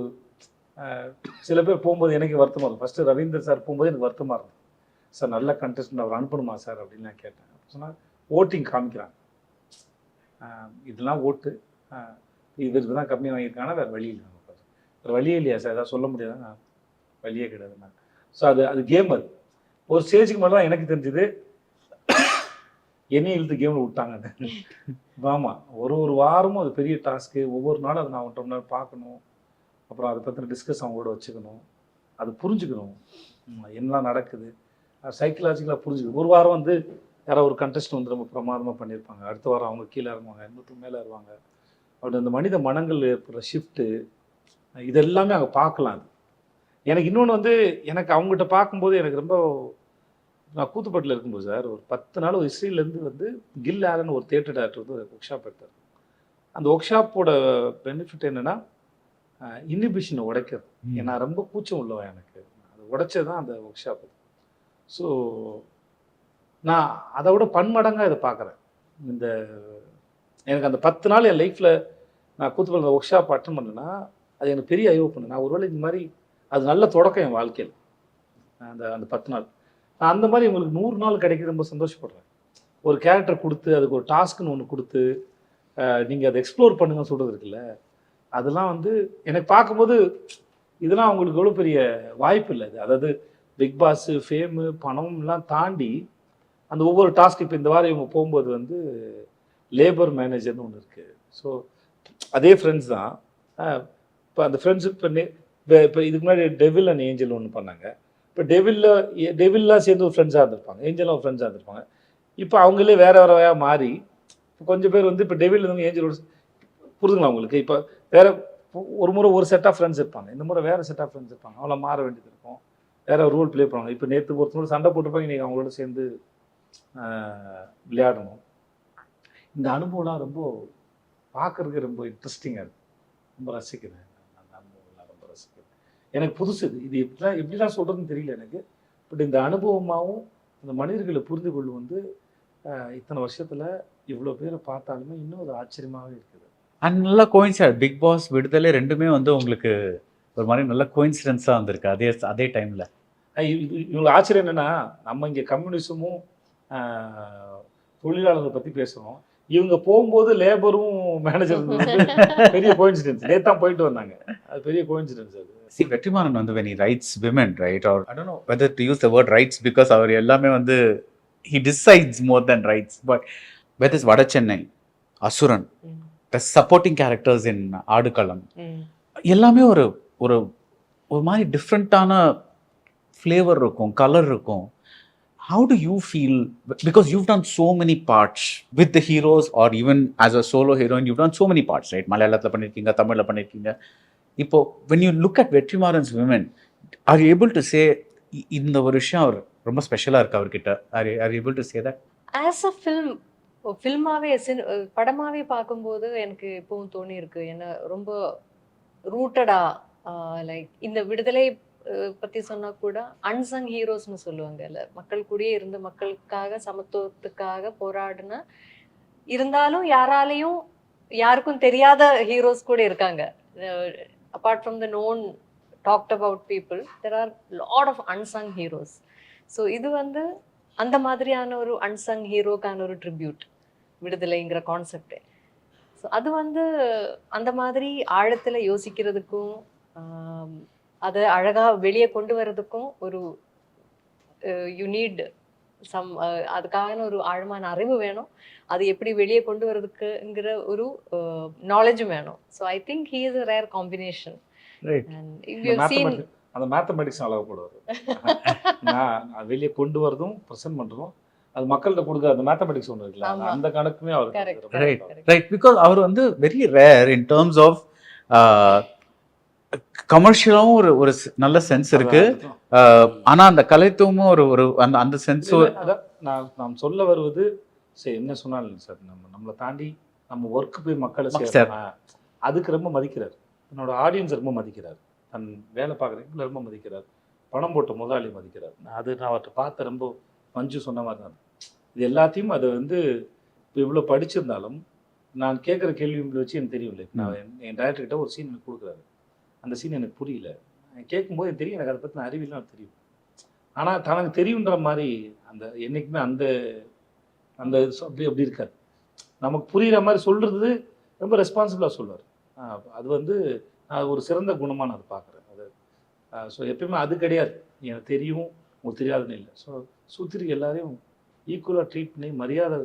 சில பேர் போகும்போது எனக்கு வருத்தமாக இருக்கும். ஃபஸ்ட்டு ரவீந்தர் சார் போகும்போது எனக்கு வருத்தமாக இருந்தது. சார் நல்ல கண்டெஸ்டன்ட் அவர் அனுப்பணுமா சார் அப்படின்னு நான் கேட்டேன். சொன்னால் ஓட்டிங் காமிக்கிறாங்க, இதெல்லாம் ஓட்டு இதுக்கு தான் கம்மியாக வாங்கியிருக்காங்கன்னா வேறு வழி இல்லை, நமக்கு வேறு வழியே இல்லையா சார், எதாவது சொல்ல முடியாதுன்னா வழியே கிடையாதுண்ணா. ஸோ அது கேம். அது ஒரு ஸ்டேஜுக்கு மேலே தான் எனக்கு தெரிஞ்சுது என்னையும் இழுத்து கேமில் விட்டாங்கன்னு. ஆமாம், ஒரு வாரமும் அது பெரிய டாஸ்க்கு. ஒவ்வொரு நாளும் அதை நான் 1 மணி நேரம் பார்க்கணும். அப்புறம் அதை பற்றின டிஸ்கஸ் அவங்களோட வச்சுக்கணும், அது புரிஞ்சுக்கணும் என்னலாம் நடக்குது, சைக்கலாஜிக்கலாக புரிஞ்சுக்கணும். ஒரு வாரம் வந்து யாராவது ஒரு கண்டெஸ்ட் வந்து ரொம்ப பிரமாதமாக பண்ணியிருப்பாங்க, அடுத்த வாரம் அவங்க கீழே இறங்குவாங்க, இன்னொருத்தர் மேலே இறங்குவாங்க. அப்படி அந்த மனித மனங்கள் ஏற்படுற ஷிஃப்ட்டு இதெல்லாமே அங்கே பார்க்கலாம். அது எனக்கு இன்னொன்று வந்து எனக்கு அவங்ககிட்ட பார்க்கும்போது எனக்கு ரொம்ப, நான் கூத்துப்பட்டில் இருக்கும்போது சார் ஒரு 10 நாள் ஒரு இஸ்ரேலேருந்து வந்து கில் ஆலன் ஒரு தியேட்டர் டேரக்டர் வந்து ஒரு ஒர்க் ஷாப் எடுத்தார். அந்த ஒர்க் ஷாப்போட பெனிஃபிட் என்னென்னா இன்ஹிபிஷனை உடைக்கிறது. ஏன்னா ரொம்ப கூச்சம் உள்ளவன் எனக்கு, அது உடைச்சது தான் அந்த ஒர்க் ஷாப். ஸோ நான் அதை விட பன்மடங்காக இதை பார்க்குறேன். இந்த எனக்கு அந்த 10 நாள் என் லைஃப்பில் நான் கூத்துப்பட்டில் ஒர்க் ஷாப் அட்டன் பண்ணேன்னா அது எனக்கு பெரிய ஐயோ பண்ணேன். நான் ஒருவேளை இந்த மாதிரி அது நல்ல தொடக்கம் என் வாழ்க்கையில் அந்த 10 நாள். நான் அந்த மாதிரி உங்களுக்கு 100 நாள் கிடைக்க ரொம்ப சந்தோஷப்படுறேன். ஒரு கேரக்டர் கொடுத்து அதுக்கு ஒரு டாஸ்க்குன்னு ஒன்று கொடுத்து நீங்கள் அதை எக்ஸ்ப்ளோர் பண்ணுங்கன்னு சொல்கிறது இருக்குல்ல, அதெல்லாம் வந்து எனக்கு பார்க்கும்போது இதெல்லாம் அவங்களுக்கு எவ்வளோ பெரிய வாய்ப்பு இல்லை. அது அதாவது பிக் பாஸு, ஃபேமு, பணம்லாம் தாண்டி அந்த ஒவ்வொரு டாஸ்க். இப்போ இந்த வாரம் இவங்க போகும்போது வந்து லேபர் மேனேஜர்னு ஒன்று இருக்குது. ஸோ அதே ஃப்ரெண்ட்ஸ் தான். இப்போ அந்த ஃப்ரெண்ட்ஸு இப்போ இதுக்கு முன்னாடி டெவில் அண்ட் ஏஞ்சல் ஒன்று பண்ணாங்க. இப்போ டெவில்லாம் சேர்ந்து ஒரு ஃப்ரெண்ட்ஸாக இருந்திருப்பாங்க, ஏஞ்சலும் ஒரு ஃப்ரெண்ட்ஸாக இருந்திருப்பாங்க. இப்போ அவங்களே வேறு வேறையாக மாறி இப்போ கொஞ்சம் பேர் வந்து இப்போ டெவில் இருந்தவங்க ஏஞ்சலோட புரிதுங்களா உங்களுக்கு. இப்போ வேறு ஒரு முறை ஒரு செட் ஆஃப் ஃப்ரெண்ட்ஸ் இருப்பாங்க, இந்த முறை வேறு செட் ஆஃப் ஃப்ரெண்ட்ஸ் இருப்பாங்க. அவங்கள மாற வேண்டியது இருக்கும், வேறு ரோல் ப்ளே பண்ணுவாங்க. இப்போ நேற்று ஒருத்தரோட சண்டை போட்டுருப்பாங்க, இன்றைக்கி அவங்களோட சேர்ந்து விளையாடணும். இந்த அனுபவம்லாம் ரொம்ப பார்க்குறதுக்கு ரொம்ப இன்ட்ரெஸ்டிங்காக இருக்குது. ரொம்ப ரசிக்கிறேன் அந்த அனுபவம்லாம், ரொம்ப ரசிக்கிறேன். எனக்கு புதுசு இது எப்படிலாம் சொல்கிறதுன்னு தெரியல எனக்கு. பட் இந்த அனுபவமாகவும் அந்த மனிதர்களை புரிந்து கொள்ளும் வந்து இத்தனை வருஷத்தில் இவ்வளோ பேரை பார்த்தாலுமே இன்னும் ஒரு ஆச்சரியமாகவே இருக்குது. அண்ட் நல்லா கோயின்சிடன்ஸ், பிக் பாஸ், விடுதலை ரெண்டுமே வந்து உங்களுக்கு ஒரு மாதிரி நல்ல கோயின்சிடன்ஸாக வந்திருக்கு அதே டைமில். இவங்க ஆச்சரியம் என்னென்னா, நம்ம இங்கே கம்யூனிசமும் தொழிலாளர்களை பற்றி பேசுகிறோம், இவங்க போகும்போது லேபரும் மேனேஜரும் பெரிய கோயின்சிடன்ஸ். நேத்தான் போயிட்டு வந்தாங்க, அது பெரிய கோயின்சிடன்ஸ். அது See, வெற்றிமாறன் வந்து when he writes women, right, or I don't know whether to use the word rights because அவர் எல்லாமே வந்து he decides more than rights, but whether it's Vada Chennai, Asuran, the supporting characters in ஆடுகளம், எல்லாமே ஒரு ஒரு ஒரு மாதிரி டிஃப்ரெண்ட்டான ஃப்ளேவர் இருக்கும், கலர் இருக்கும். How do you feel, because you've done so many parts with the heroes or even as a solo heroine, you've done so many parts, right? மலையாளத்தில் பண்ணியிருக்கீங்க, தமிழில் பண்ணியிருக்கீங்க. இப்போ when you look at வெற்றிமாறன்'s women, are you able to say இந்த ஒரு விஷயம் அவர் ரொம்ப ஸ்பெஷலாக இருக்கு அவர்கிட்ட? are you able to say that? As a film, ஃபில்மாவே படமாவே பார்க்கும்போது எனக்கு எப்பவும் தோணி இருக்கு, ஏன்னா ரொம்ப ரூட்டடா லைக் இந்த விடுதலை பற்றி சொன்னால் கூட அன்சங் ஹீரோஸ்னு சொல்லுவாங்கல்ல, மக்கள் கூடயே இருந்து மக்களுக்காக சமத்துவத்துக்காக போராடின, இருந்தாலும் யாருக்கும் தெரியாத ஹீரோஸ் கூட இருக்காங்க. Apart from the known talked about people, there are lot of unsung heroes. So இது வந்து அந்த மாதிரியான ஒரு அன்சங் ஹீரோக்கான ஒரு ட்ரிபியூட் விடுதலைங்கிற கான்செப்ட். ஸோ அது வந்து அந்த மாதிரி ஆழத்துல யோசிக்கிறதுக்கும் அதை அழகா வெளியே கொண்டு வர்றதுக்கும் ஒரு யூ நீட் சம் அதுக்கான ஒரு ஆழமான அறிவு வேணும். அது எப்படி வெளியே கொண்டு வர்றதுக்குங்கிற ஒரு நாலேஜும் வேணும். So I think he is a rare combination. அந்த மேத்தமெட்டிக்ஸ் அளவு போடுவார். நான் வெளியே கொண்டு வரதும் ப்ரெசென்ட் பண்ணுறதும் அது மக்கள்கிட்ட கொடுக்குற அந்த மேத்தமெட்டிக்ஸ் ஒன்று இருக்குல்ல, அந்த கணக்குமே அவருக்கு ரைட். பிகாஸ் அவர் வந்து very rare in terms of கமர்ஷியலாகவும் ஒரு நல்ல சென்ஸ் இருக்கு. ஆனா அந்த கலைத்துவமும் ஒரு அந்த சென்ஸ். நாம் சொல்ல வருவது சரி என்ன சொன்னாலும் சார், நம்மளை தாண்டி நம்ம ஒர்க்கு போய் மக்களை சேர்க்கணும், அதுக்கு ரொம்ப மதிக்கிறார். தன்னோட ஆடியன்ஸ் ரொம்ப மதிக்கிறார், தன் வேலை பார்க்குறவங்களை ரொம்ப மதிக்கிறார், பணம் போட்ட முதலாளி மதிக்கிறார். நான் அவர்கிட்ட பார்த்த ரொம்ப மஞ்சு சொன்ன மாதிரி தான் இது எல்லாத்தையும். அது வந்து இப்போ இவ்வளோ படிச்சிருந்தாலும் நான் கேட்குற கேள்வி வச்சு எனக்கு தெரியும் இல்லை. நான் என் டைரக்டர்கிட்ட ஒரு சீன் எனக்கு கொடுக்குறாரு, அந்த சீன் எனக்கு புரியல. கேட்கும்போது எனக்கு தெரியும், எனக்கு அதை பற்றின அறிவியெல்லாம் தெரியும். ஆனால் தனக்கு தெரியுன்ற மாதிரி அந்த என்றைக்குமே அந்த அந்த அப்படி இருக்காது. நமக்கு புரிகிற மாதிரி சொல்கிறது ரொம்ப ரெஸ்பான்சிபிளாக சொல்லுவார். அது வந்து நான் ஒரு சிறந்த குணமாக நான் அதை பார்க்குறேன். அது ஸோ எப்பயுமே அது கிடையாது, எனக்கு தெரியும் உங்களுக்கு தெரியாதுன்னு இல்லை. ஸோ சுற்றி எல்லாரையும் ஈக்குவலாக ட்ரீட் பண்ணி மரியாதை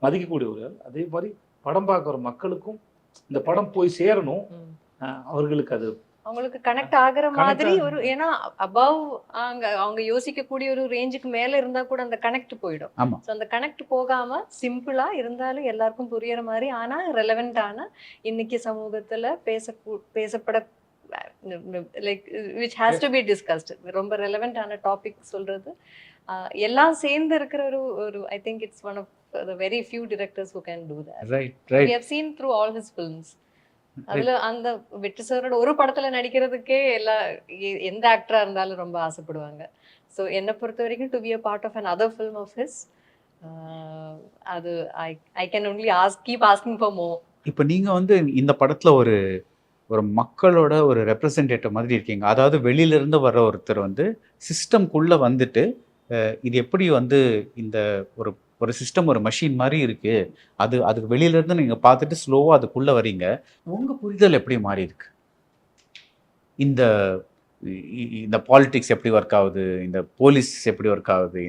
மதிக்கக்கூடிய ஒரு ஆள். அதே மாதிரி படம் பார்க்குற மக்களுக்கும் இந்த படம் போய் சேரணும், அவர்களுக்கு அது அவங்களுக்கு கனெக்ட் ஆகுற மாதிரி ஒரு, ஏன்னா அபவ் அவங்க யோசிக்கக்கூடிய ஒரு ரேஞ்சுக்கு மேல இருந்தா கூட அந்த கனெக்ட் போயிடும். ஸோ அந்த கனெக்ட் போகாம சிம்பிளா இருந்தாலும் எல்லாருக்கும் புரியற மாதிரி, ஆனா ரெலவெண்டான இன்னைக்கு சமூகத்துல பேசப்பட like which has to be discussed, ரொம்ப ரெலவெண்டான டாபிக் சொல்றது எல்லாம் சேர்ந்து இருக்கிற ஒரு I think it's one of the very few directors who can do that. We have seen through all his films. அதுல அந்த வெற்றி சாரோட ஒரு படத்துல நடிக்கிறதுக்கே எந்த ஆக்டரா இருந்தாலும் ரொம்ப ஆசைப்படுவாங்க. ஸோ என்னை பொறுத்த வரைக்கும் to be a part of another film of his, அது I can only keep asking for more. இப்போ நீங்க வந்து இந்த படத்துல ஒரு மக்களோட ஒரு ரெப்ரசன்டேட்டிவ் மாதிரி இருக்கீங்க. அதாவது வெளியில இருந்து வர்ற ஒருத்தர் வந்து சிஸ்டம்குள்ள வந்துட்டு இது எப்படி வந்து இந்த ஒரு சிஸ்டம் ஒரு மெஷின் மாதிரி இருக்கு, அதுக்கு வெளியில இருந்து நீங்க பார்த்துட்டு ஸ்லோவா அதுக்குள்ள வரீங்க. உங்க புரிதல் எப்படி மாறி இருக்கு? இந்த பாலிடிக்ஸ் எப்படி ஒர்க் ஆகுது, இந்த போலீஸ் எப்படி ஒர்க் ஆகுது,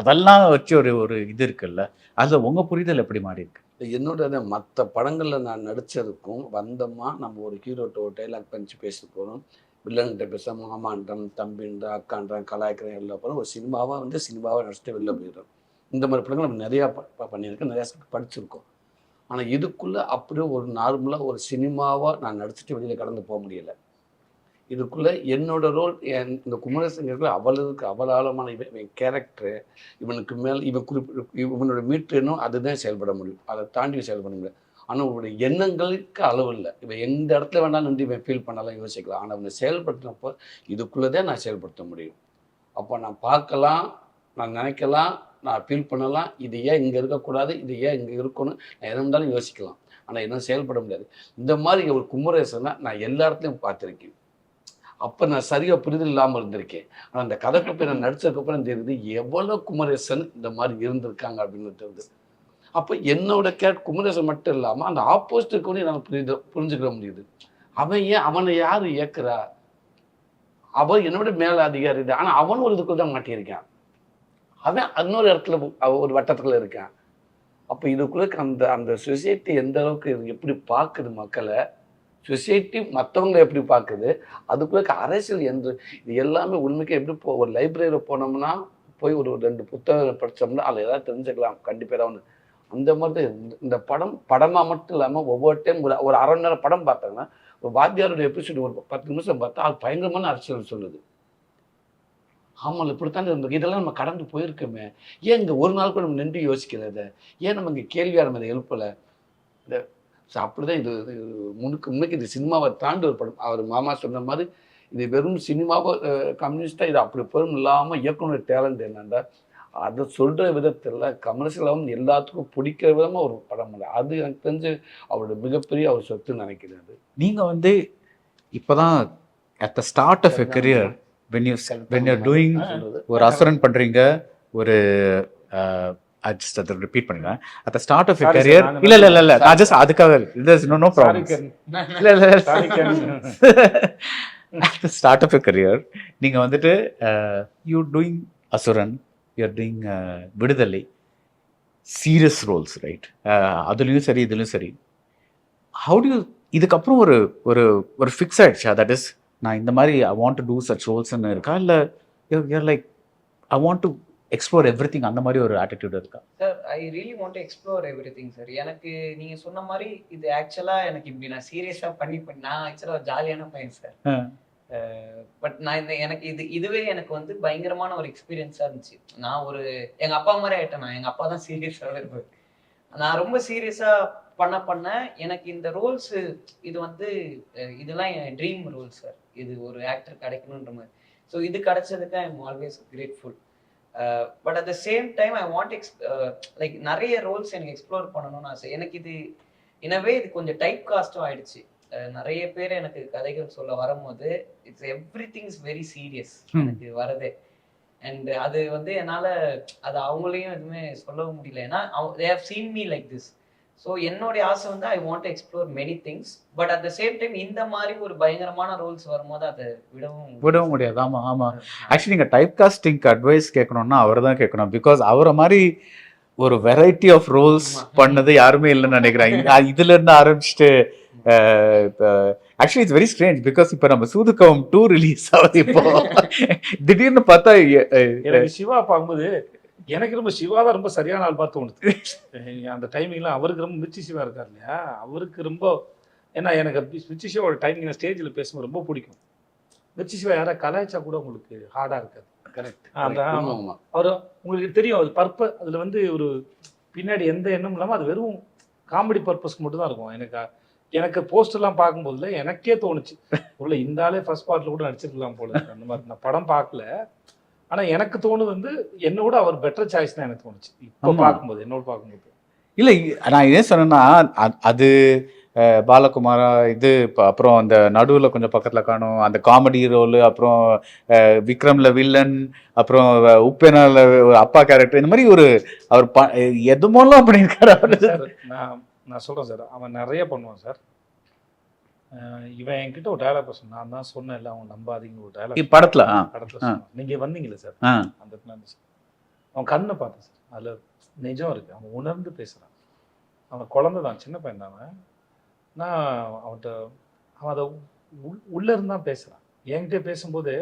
அதெல்லாம் வச்சு ஒரு இது இருக்குல்ல, அதுல உங்க புரிதல் எப்படி மாறி இருக்கு? என்னோட மற்ற படங்களில் நான் நடித்ததுக்கும் வந்தோமா நம்ம ஒரு ஹீரோட்ட ஒரு டைலாக் பண்ணிச்சு பேச போகிறோம், வில்லன்கிட்ட பேச மாமான்றம் தம்பின்ற அக்கான்றான் கலாய்க்கிறேன் எல்லா படம் ஒரு சினிமாவாக வந்து சினிமாவாக நடிச்சுட்டு வெளில போயிடுறோம். இந்த மாதிரி படங்கள் நம்ம நிறையா பண்ணியிருக்கோம், நிறையா படிச்சிருக்கோம். ஆனால் இதுக்குள்ளே அப்படியே ஒரு நார்மலாக ஒரு சினிமாவாக நான் நடிச்சுட்டு வெளியில் கடந்து போக முடியலை. இதுக்குள்ளே என்னோட ரோல் இந்த குமரேசன் அவளுக்கு அவலாளமான இவன் கேரக்டரு, இவனுக்கு மேலே இவனோட மீட்டர்னும் அதுதான் செயல்பட முடியும், அதை தாண்டி செயல்பட முடியும். ஆனால் உன்னுடைய எண்ணங்களுக்கு அளவு இல்லை. இவன் எந்த இடத்துல வேணாலும் நின்று இவன் ஃபீல் பண்ணலாம் யோசிக்கலாம். ஆனால் அவனை செயல்படுத்தினப்போ இதுக்குள்ளே தான் நான் செயல்படுத்த முடியும். அப்போ நான் பார்க்கலாம், நான் நினைக்கலாம், நான் ஃபீல் பண்ணலாம், இது ஏன் இங்கே இருக்கக்கூடாது, இது ஏன் இங்கே இருக்கணும், நான் எதை இருந்தாலும் யோசிக்கலாம். ஆனால் என்ன செயல்பட முடியாது. இந்த மாதிரி ஒரு குமரேசனை நான் எல்லா இடத்துலையும் பார்த்துருக்கேன். அப்போ நான் சரியாக புரிதல் இல்லாமல் இருந்திருக்கேன். ஆனால் அந்த கதைக்கு போய் நான் நடிச்சதுக்கப்புறம் தெரியுது எவ்வளோ குமரேசன் இந்த மாதிரி இருந்திருக்காங்க அப்படின்னு தெரியுது. அப்போ என்னோட குமரேசன் மட்டும் இல்லாமல் அந்த ஆப்போசிட் இருக்கவனையும் நான் புரிஞ்சுக்கிற முடியுது. அவனை யார் இயக்குறா, அவன் என்னோட மேலே அதிகாரி தான், ஆனால் அவன் ஒரு இதுக்குள்ள தான் மாட்டியிருக்கான், அவன் இன்னொரு இடத்துல ஒரு வட்டத்துக்குள்ள இருக்கான். அப்போ இதுக்குள்ள அந்த சொசைட்டி எந்த அளவுக்கு எப்படி பார்க்குது மக்களை, சொசைட்டி மற்றவங்களை எப்படி பார்க்குது, அதுக்குள்ள அரசியல் இது எல்லாமே உண்மைக்கு எப்படி ஒரு லைப்ரரியில் போனோம்னா போய் ஒரு 2 புத்தகம் படித்தோம்னா அதில் ஏதாவது தெரிஞ்சுக்கலாம் கண்டிப்பாக ஏதாவது ஒன்று. அந்த மாதிரி இந்த படமாக மட்டும் இல்லாமல் ஒவ்வொரு டைம் ஒரு அரை மணி நேரம் படம் பார்த்தாங்கன்னா ஒரு வாத்தியாரோட எபிசோடு ஒரு 10 நிமிஷம் பார்த்தா அது பயங்கரமான அரசியல் சொல்லுது. ஆமாம் இப்படித்தான் இருந்தது, இதெல்லாம் நம்ம கடந்து போயிருக்கோமே, ஏன் இங்கே ஒரு நாள் கூட நம்ம நின்று யோசிக்கிறத, ஏன் நம்ம இங்கே கேள்வியாக நம்ம இதை எழுப்பலை. ஸோ அப்படிதான் இது முன்னுக்கு இது சினிமாவை தாண்டி ஒரு படம். அவர் மாமா சொன்ன மாதிரி இது வெறும் சினிமாவை கம்யூனிஸ்டாக இது அப்படி பெரும் இல்லாமல் இயக்குனர் டேலண்ட் என்னென்னா அதை சொல்கிற விதத்தில் கமர்ஷியலாகவும் எல்லாத்துக்கும் பிடிக்கிற விதமாக ஒரு படம் இல்லை. அது எனக்கு தெரிஞ்சு அவரோட மிகப்பெரிய அவர் சொத்துன்னு நினைக்கிறது. நீங்கள் வந்து இப்போ தான் at the start of a career when you're doing ஒரு அசுரன் பண்ணுறீங்க, ஒரு ஜஸ்ட் அதை ரிப்பீட் பண்ணுறேன். At the start of Sorry sir, career நான் இல்லை நான் ஜஸ்ட் அதுக்காக நோ Sorry, ப்ராப்ளம். Ken. இல்லை Sorry, Ken. at the start of your career நீங்க வந்துட்டு you doing Asuran, you are doing விடுதலை, சீரியஸ் ரோல்ஸ், ரைட்? அதுலேயும் சரி இதுலேயும் சரி. ஹவு டு யூ இதுக்கப்புறம் ஒரு ஒரு ஒரு ஃபிக்ஸ் ஆயிடுச்சா? தட் இஸ் நான் இந்த மாதிரி I want to do such ரோல்ஸ்ன்னு இருக்கா, இல்லை you're like I want to explore everything, அந்த மாதிரி ஒரு ஆட்டிடியூட் இருக்கா? Sir I really want to explore everything sir. எனக்கு நீங்கள் சொன்ன மாதிரி இது ஆக்சுவலாக எனக்கு இப்படி நான் சீரியஸாக பண்ணி நான் ஆக்சுவலாக ஒரு ஜாலியான பையன் சார். பட் நான் எனக்கு இதுவே எனக்கு வந்து பயங்கரமான ஒரு எக்ஸ்பீரியன்ஸாக இருந்துச்சு. நான் ஒரு எங்கள் அப்பா மாதிரி ஆகிட்டேன். எங்கள் அப்பா தான் சீரியஸாகவே இருப்பார். நான் ரொம்ப சீரியஸாக பண்ண எனக்கு இந்த ரோல்ஸு இது வந்து இதெல்லாம் என் ட்ரீம் ரோல் சார். இது ஒரு ஆக்டர் கிடைக்கணுன்ற மாதிரி. ஸோ இது கிடைச்சதுக்கு I am always grateful. But at the same time I want like நிறைய ரோல்ஸ் எனக்கு எக்ஸ்ப்ளோர் பண்ணணும்னு ஆசை. எனக்கு இது இனவே இது கொஞ்சம் டைப் காஸ்ட்டும் ஆயிடுச்சு. நிறைய பேர் எனக்கு கதைகள் சொல்ல வரும்போது it's everything is very serious எனக்கு வரதே. அண்ட் அது வந்து என்னால் அது அவங்களையும் எதுவுமே சொல்லவும் முடியல. ஏன்னா they have seen me like this. So என்னுடைய ஆசை வந்து I want to explore many things. But at the same time இந்த மாதிரி ஒரு பயங்கரமான ரோல்ஸ் வரும்போது அதை விடவும் முடியாது. ஆமாம். ஆக்சுவலி நீங்கள் டைப் காஸ்டிங்க்கு அட்வைஸ் கேட்கணும்னா அவர் தான் கேட்கணும். பிகாஸ் அவரை மாதிரி ஒரு வெரைட்டி ஆஃப் ரோல்ஸ் பண்ணது யாருமே இல்லைன்னு நினைக்கிறேன். இதுல இருந்து ஆரம்பிச்சுட்டு actually it's very strange. Because இப்போ நம்ம சூதுகவும் 2 ரிலீஸ் ஆகுது. இப்போ திடீர்னு பார்த்தா எனக்கு சிவா பார்க்கும்போது எனக்கு ரொம்ப சிவா தான் ரொம்ப சரியான ஆள் பார்த்து தோணுது. அந்த டைமிங்லாம் அவருக்கு ரொம்ப மிர்ச்சி சிவா இருக்கார் இல்லையா, அவருக்கு ரொம்ப. ஏன்னா எனக்கு மிர்ச்சி சிவாவோட டைமிங் ஸ்டேஜில் பேசும்போது ரொம்ப பிடிக்கும். மிர்ச்சி சிவா யாராவது கலாய்ச்சா கூட உங்களுக்கு ஹார்டாக இருக்காது. கரெக்ட். அவர் உங்களுக்கு தெரியும் அது அதில் வந்து ஒரு பின்னாடி எந்த எண்ணமும் இல்லாமல் அது வெறும் காமெடி பர்பஸ்க்கு மட்டும் தான் இருக்கும். எனக்கு போஸ்டர்லாம் பார்க்கும்போதுல எனக்கே தோணுச்சு, உள்ள இந்த ஆளே ஃபர்ஸ்ட் பார்ட்டில் கூட நடிச்சிருக்கலாம் போல. அந்த மாதிரி நான் படம் பார்க்கல, ஆனால் எனக்கு தோணுது வந்து என்னோட அவர் பெட்டர் சாய்ஸ் தான் எனக்கு தோணுச்சு இப்போ பார்க்கும்போது. என்னோட பார்க்கும்போது இல்லை நான் ஏன் சொன்னேன்னா அது பாலகுமாரா இது அப்புறம் அந்த நடுவில் கொஞ்சம் பக்கத்தில் காணும் அந்த காமெடி ரோலு, அப்புறம் விக்ரம்ல வில்லன், அப்புறம் உப்பேனால ஒரு அப்பா கேரக்டர், இந்த மாதிரி ஒரு அவர் எதுமோலாம் பண்ணியிருக்காரு. நான் சொல்கிறேன் சார், அவன் நிறைய பண்ணுவான் சார். இவன் என்கிட்ட ஒரு டயலாக் பேச நான் தான் சொன்னேன் இல்லை அவன் நம்பாதீங்க ஒரு டயலாக் படத்தில் நீங்கள் வந்தீங்களே சார் அந்த அவன் கண்ணை பார்த்தேன் சார், அதில் நிஜம் இருக்குது. அவன் உணர்ந்து பேசுகிறான். அவன் குழந்தை தான், சின்ன பையன் தான் அவன். நான் அவன் அதை உள்ளே இருந்தான் பேசுகிறான். என்கிட்ட பேசும்போது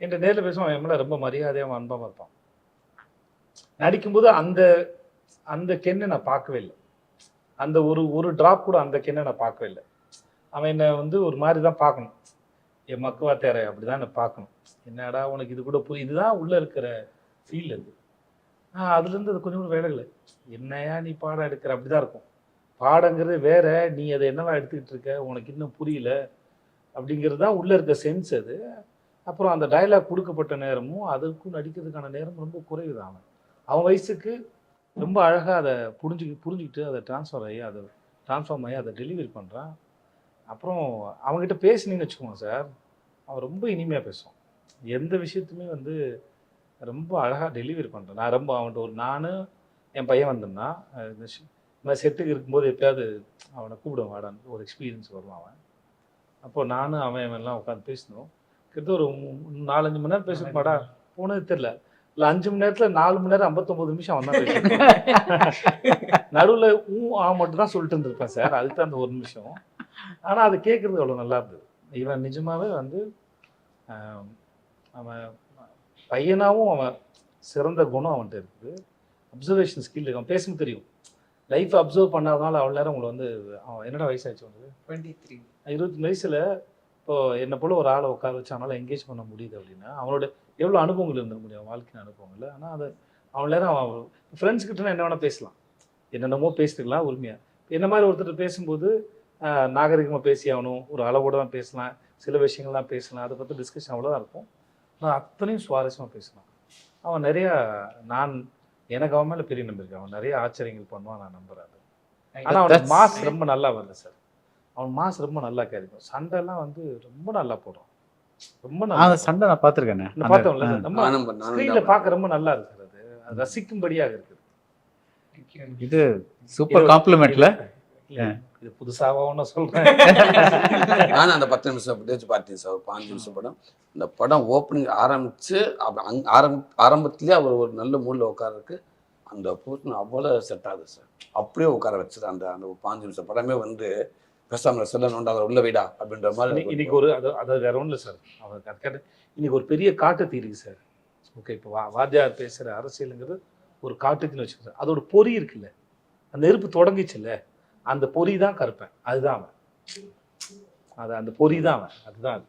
என்கிட்ட நேரில் பேசுவான், என் மேலே ரொம்ப மரியாதையாக அவன் அன்பாக இருப்பான். நடிக்கும்போது அந்த கெண்ணை நான் பார்க்கவே இல்லை. அந்த ஒரு ட்ராப் கூட அந்த கெண்ணை நான் பார்க்கவே இல்லை. அவன் என்னை வந்து ஒரு மாதிரி தான் பார்க்கணும், என் மக்குவா தேரை அப்படி தான் என்னை பார்க்கணும். என்னடா உனக்கு இது கூட இதுதான் உள்ளே இருக்கிற ஃபீல் அது. அதுலேருந்து அது கொஞ்சம் கூட வேலைகளை என்னையா நீ பாடம் எடுக்கிற அப்படி தான் இருக்கும். பாடங்கிறது வேற, நீ அதை என்னவா எடுத்துக்கிட்டு இருக்க, உனக்கு இன்னும் புரியல அப்படிங்கிறது தான் உள்ளே இருக்க சென்ஸ் அது. அப்புறம் அந்த டைலாக் கொடுக்கப்பட்ட நேரமும் அதுக்கும் நடிக்கிறதுக்கான நேரம் ரொம்ப குறைவு தான். அவன் வயசுக்கு ரொம்ப அழகாக அதை புரிஞ்சுக்கிட்டு அதை ட்ரான்ஸ்ஃபார்ம் ஆகி அதை டெலிவரி பண்ணுறான். அப்புறம் அவங்ககிட்ட பேசினீங்கன்னு வச்சுக்கோங்க சார், அவன் ரொம்ப இனிமையாக பேசுவான். எந்த விஷயத்துமே வந்து ரொம்ப அழகாக டெலிவரி பண்ணுறான். நான் ரொம்ப அவன்கிட்ட நான் என் பையன் வந்தோம்னா இந்த மாதிரி செட்டுக்கு இருக்கும்போது எப்பயாவது அவனை கூப்பிடுவேன் வாடான்னு ஒரு எக்ஸ்பீரியன்ஸ் வருவான் அவன். அப்போது நானும் அவன்லாம் உட்காந்து பேசணும். கிட்ட ஒரு 4-5 மணி நேரம் பேசணும் மாடா போனது தெரில. இல்லை 5 மணி நேரத்தில் 4 மணி நேரம் 59 நிமிஷம் அவன் தான் பேசுவான். நடுவில் மட்டும் தான் சொல்லிட்டு இருந்திருப்பேன் சார், அதுக்கு தான் அந்த 1 நிமிஷம். ஆனால் அது கேட்குறது அவ்வளோ நல்லா இருந்தது. இவன் நிஜமாகவே வந்து அவன் பையனாகவும் அவன் சிறந்த குணம் அவன்கிட்ட இருக்குது. அப்சர்வேஷன் ஸ்கில் இருக்கு. அவன் பேசும்போது தெரியும். லைஃப்பை அப்சர்வ் பண்ணாதனால அவ்வளோ நேரம் உங்களை வந்து அவன் என்னடா வயசாச்சு வந்து 23 23 வயசில் இப்போது என்னை போல் ஒரு ஆளை உட்கார வச்சு அவனால் என்கேஜ் பண்ண முடியுது அப்படின்னா அவனோட எவ்வளோ அனுபவங்கள் இருந்துட முடியும், வாழ்க்கையின் அனுபவங்கள். ஆனால் அது அவன் நேரம் அவன் ஃப்ரெண்ட்ஸ்கிட்டனா என்ன வேணால் பேசலாம், என்னென்னமோ பேசிட்டுக்கலாம் உரிமையாக. என்ன மாதிரி ஒருத்தர் பேசும்போது நாகரிகமாக பேசி ஆகணும், ஒரு அளவோடு தான் பேசலாம், சில விஷயங்கள்லாம் பேசலாம், அதை பற்றி டிஸ்கஷன் அவ்வளோதான் இருக்கும். ஆனால் அத்தனையும் சுவாரஸ்யமாக பேசலாம். அவன் நிறையா எனக்கு அவன் மேலே பெரிய நம்பிக்கை. அவன் நிறைய ஆச்சரியங்கள் பண்ணுவான், நான் நம்புறேன். ஆனால் அவனுக்கு மாஸ் ரொம்ப நல்லா வருது சார். அவன் மாஸ் ரொம்ப நல்லா கிடைக்கும். சண்டைலாம் வந்து ரொம்ப நல்லா போடுறான். ரொம்ப நல்லா சண்டை நான் பார்த்துருக்கேன். பார்த்தோம்ல நம்ம ஸ்க்ரீனில் பார்க்க ரொம்ப நல்லா இருக்கிறது. ரசிக்கும்படியாக இருக்குது. இது சூப்பர் காம்ப்ளிமெண்ட்ல. இது புதுசாக ஒன்றும் சொல்கிறேன். நானும் அந்த 10 நிமிஷம் ஃபுட்டேஜ் பார்த்தேன் சார், 5 நிமிஷம் படம். இந்த படம் ஓப்பனிங் ஆரம்பித்து ஆரம்பத்துலேயே அவர் ஒரு நல்ல மூடில் உட்காரருக்கு அந்த போர்ஷன் அவ்வளோ செட் ஆகுது சார். அப்படியே உட்கார வச்சுது. அந்த 5 நிமிஷம் படமே வந்து பேசாமல் செல்ல நோண்டாத உள்ள வீடா அப்படின்ற மாதிரி. இன்னைக்கு ஒரு அது வேற ஒன்றும் இல்லை சார். அவர் கரெக்டாக இன்னைக்கு ஒரு பெரிய காட்டுத்தீ இருக்குது சார். ஓகே, இப்போ வாத்தியார் பேசுகிற அரசியலுங்கிறது ஒரு காட்டுத்தீன்னு வச்சுக்கிறேன். அதோட பொறி இருக்குல்ல, அந்த நெருப்பு தொடங்கிச்சுல்ல, அந்த பொறி தான் கருப்பேன். அதுதான் அவன். அந்த பொறி தான் அவன். அதுதான் அது.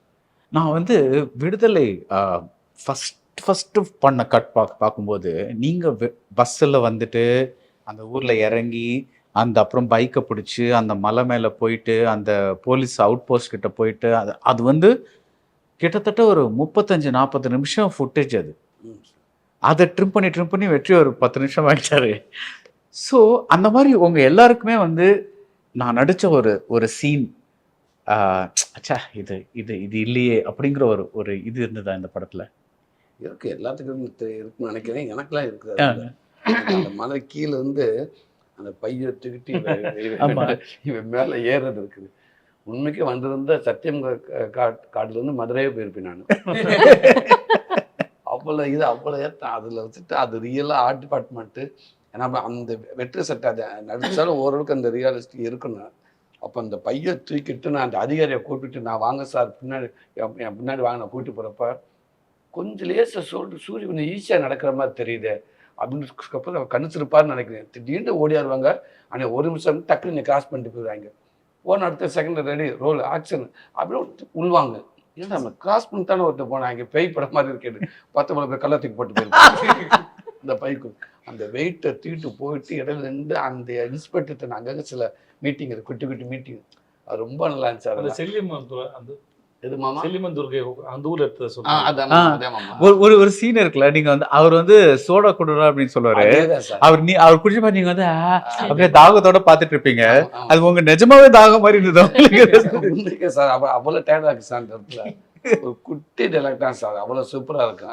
நான் வந்து விடுதலை ஃபஸ்ட்டு பண்ண கட் பார்க்கும்போது நீங்கள் பஸ்ஸில் வந்துட்டு அந்த ஊரில் இறங்கி அந்த அப்புறம் பைக்கை பிடிச்சி அந்த மலை மேலே போயிட்டு அந்த போலீஸ் அவுட் போஸ்ட் கிட்ட போயிட்டு அது வந்து கிட்டத்தட்ட ஒரு 35-40 நிமிஷம் ஃபுட்டேஜ். அதை ட்ரிம் பண்ணி வெற்றி ஒரு 10 நிமிஷம் ஆகிட்டாரு. ஸோ அந்த மாதிரி உங்கள் எல்லாருக்குமே வந்து நான் நடித்த ஒரு சீன் அச்சா இது இது இது இல்லையே அப்படிங்கிற ஒரு இது இருந்ததா இந்த படத்தில்? இருக்கு, எல்லாத்துக்கும் இருக்குன்னு நினைக்கிறேன். எனக்கெல்லாம் இருக்குது. அந்த மலை கீழே இருந்து அந்த பையை தூக்கிட்டு இவன் மேலே ஏறது இருக்குது. உண்மைக்கு வந்திருந்த சத்தியம் காட்டுலேருந்து மதுரையே போயிருப்பேன் நான். அவ்வளோ ஏற்றம் அதில் வச்சுட்டு அது ரியலாக ஆர்ட் டிபார்ட்மெண்ட்டு. ஏன்னா அந்த வெற்றி சட்டை அதை நடித்தாலும் ஓரளவுக்கு அந்த ரியாலிஸ்டிக் இருக்கணும். அப்போ அந்த பையை தூக்கிட்டு நான் அந்த அதிகாரியை கூப்பிட்டு நான் வாங்க சார் பின்னாடி என் பின்னாடி வாங்க நான் கூப்பிட்டு போகிறப்ப கொஞ்சம் லேசாக சொல்லிட்டு சூரிய கொஞ்சம் ஈஸியாக நடக்கிற மாதிரி தெரியுது அப்படின்னு கணிச்சிருப்பாருன்னு நினைக்கிறேன். திடீர்னு ஓடியாருவாங்க. ஆனால் 1 நிமிஷம் டக்குன்னு கிராஸ் பண்ணிட்டு போயிடுவாங்க. போன அடுத்த செகண்ட் ரெடி ரோல் ஆக்ஷன் அப்படின்னு உள்வாங்க. ஏன்னா நம்ம கிராஸ் பண்ணித்தானே ஒருத்தர் போனாங்க, பேய் படம் மாதிரி இருக்கேன். 10 பேர் கள்ளத்துக்கு போட்டு போயிருப்பாங்க. அந்த பைக்கு அந்த வெயிட்டை தூக்கிட்டு போயிட்டு இடையில இருந்து அந்த இன்ஸ்பெக்டர்கிட்ட அங்கங்கே சில மீட்டிங் இருக்கு, குட்டி குட்டி மீட்டிங். அது ரொம்ப நல்லா இருந்துச்சு. அந்த செல்லியம்மன் துர்கை அந்த ஊர்ல எடுத்து ஒரு சீன் இருக்குல்ல, நீங்க வந்து அவர் வந்து சோடா குடுறா அப்படின்னு சொல்லுவாரு. அவர் குடிச்ச மாதிரி நீங்க வந்து அப்படியே தாகத்தோட பாத்துட்டு இருப்பீங்க. அது உங்க நிஜமாவே தாகம் மாதிரி இருந்தது சார். அவ்வளவு டயர்டா இருக்கு சார். அந்த இடத்துல ஒரு குட்டி டைலாக் தான் சார், அவ்வளவு சூப்பரா இருக்கு.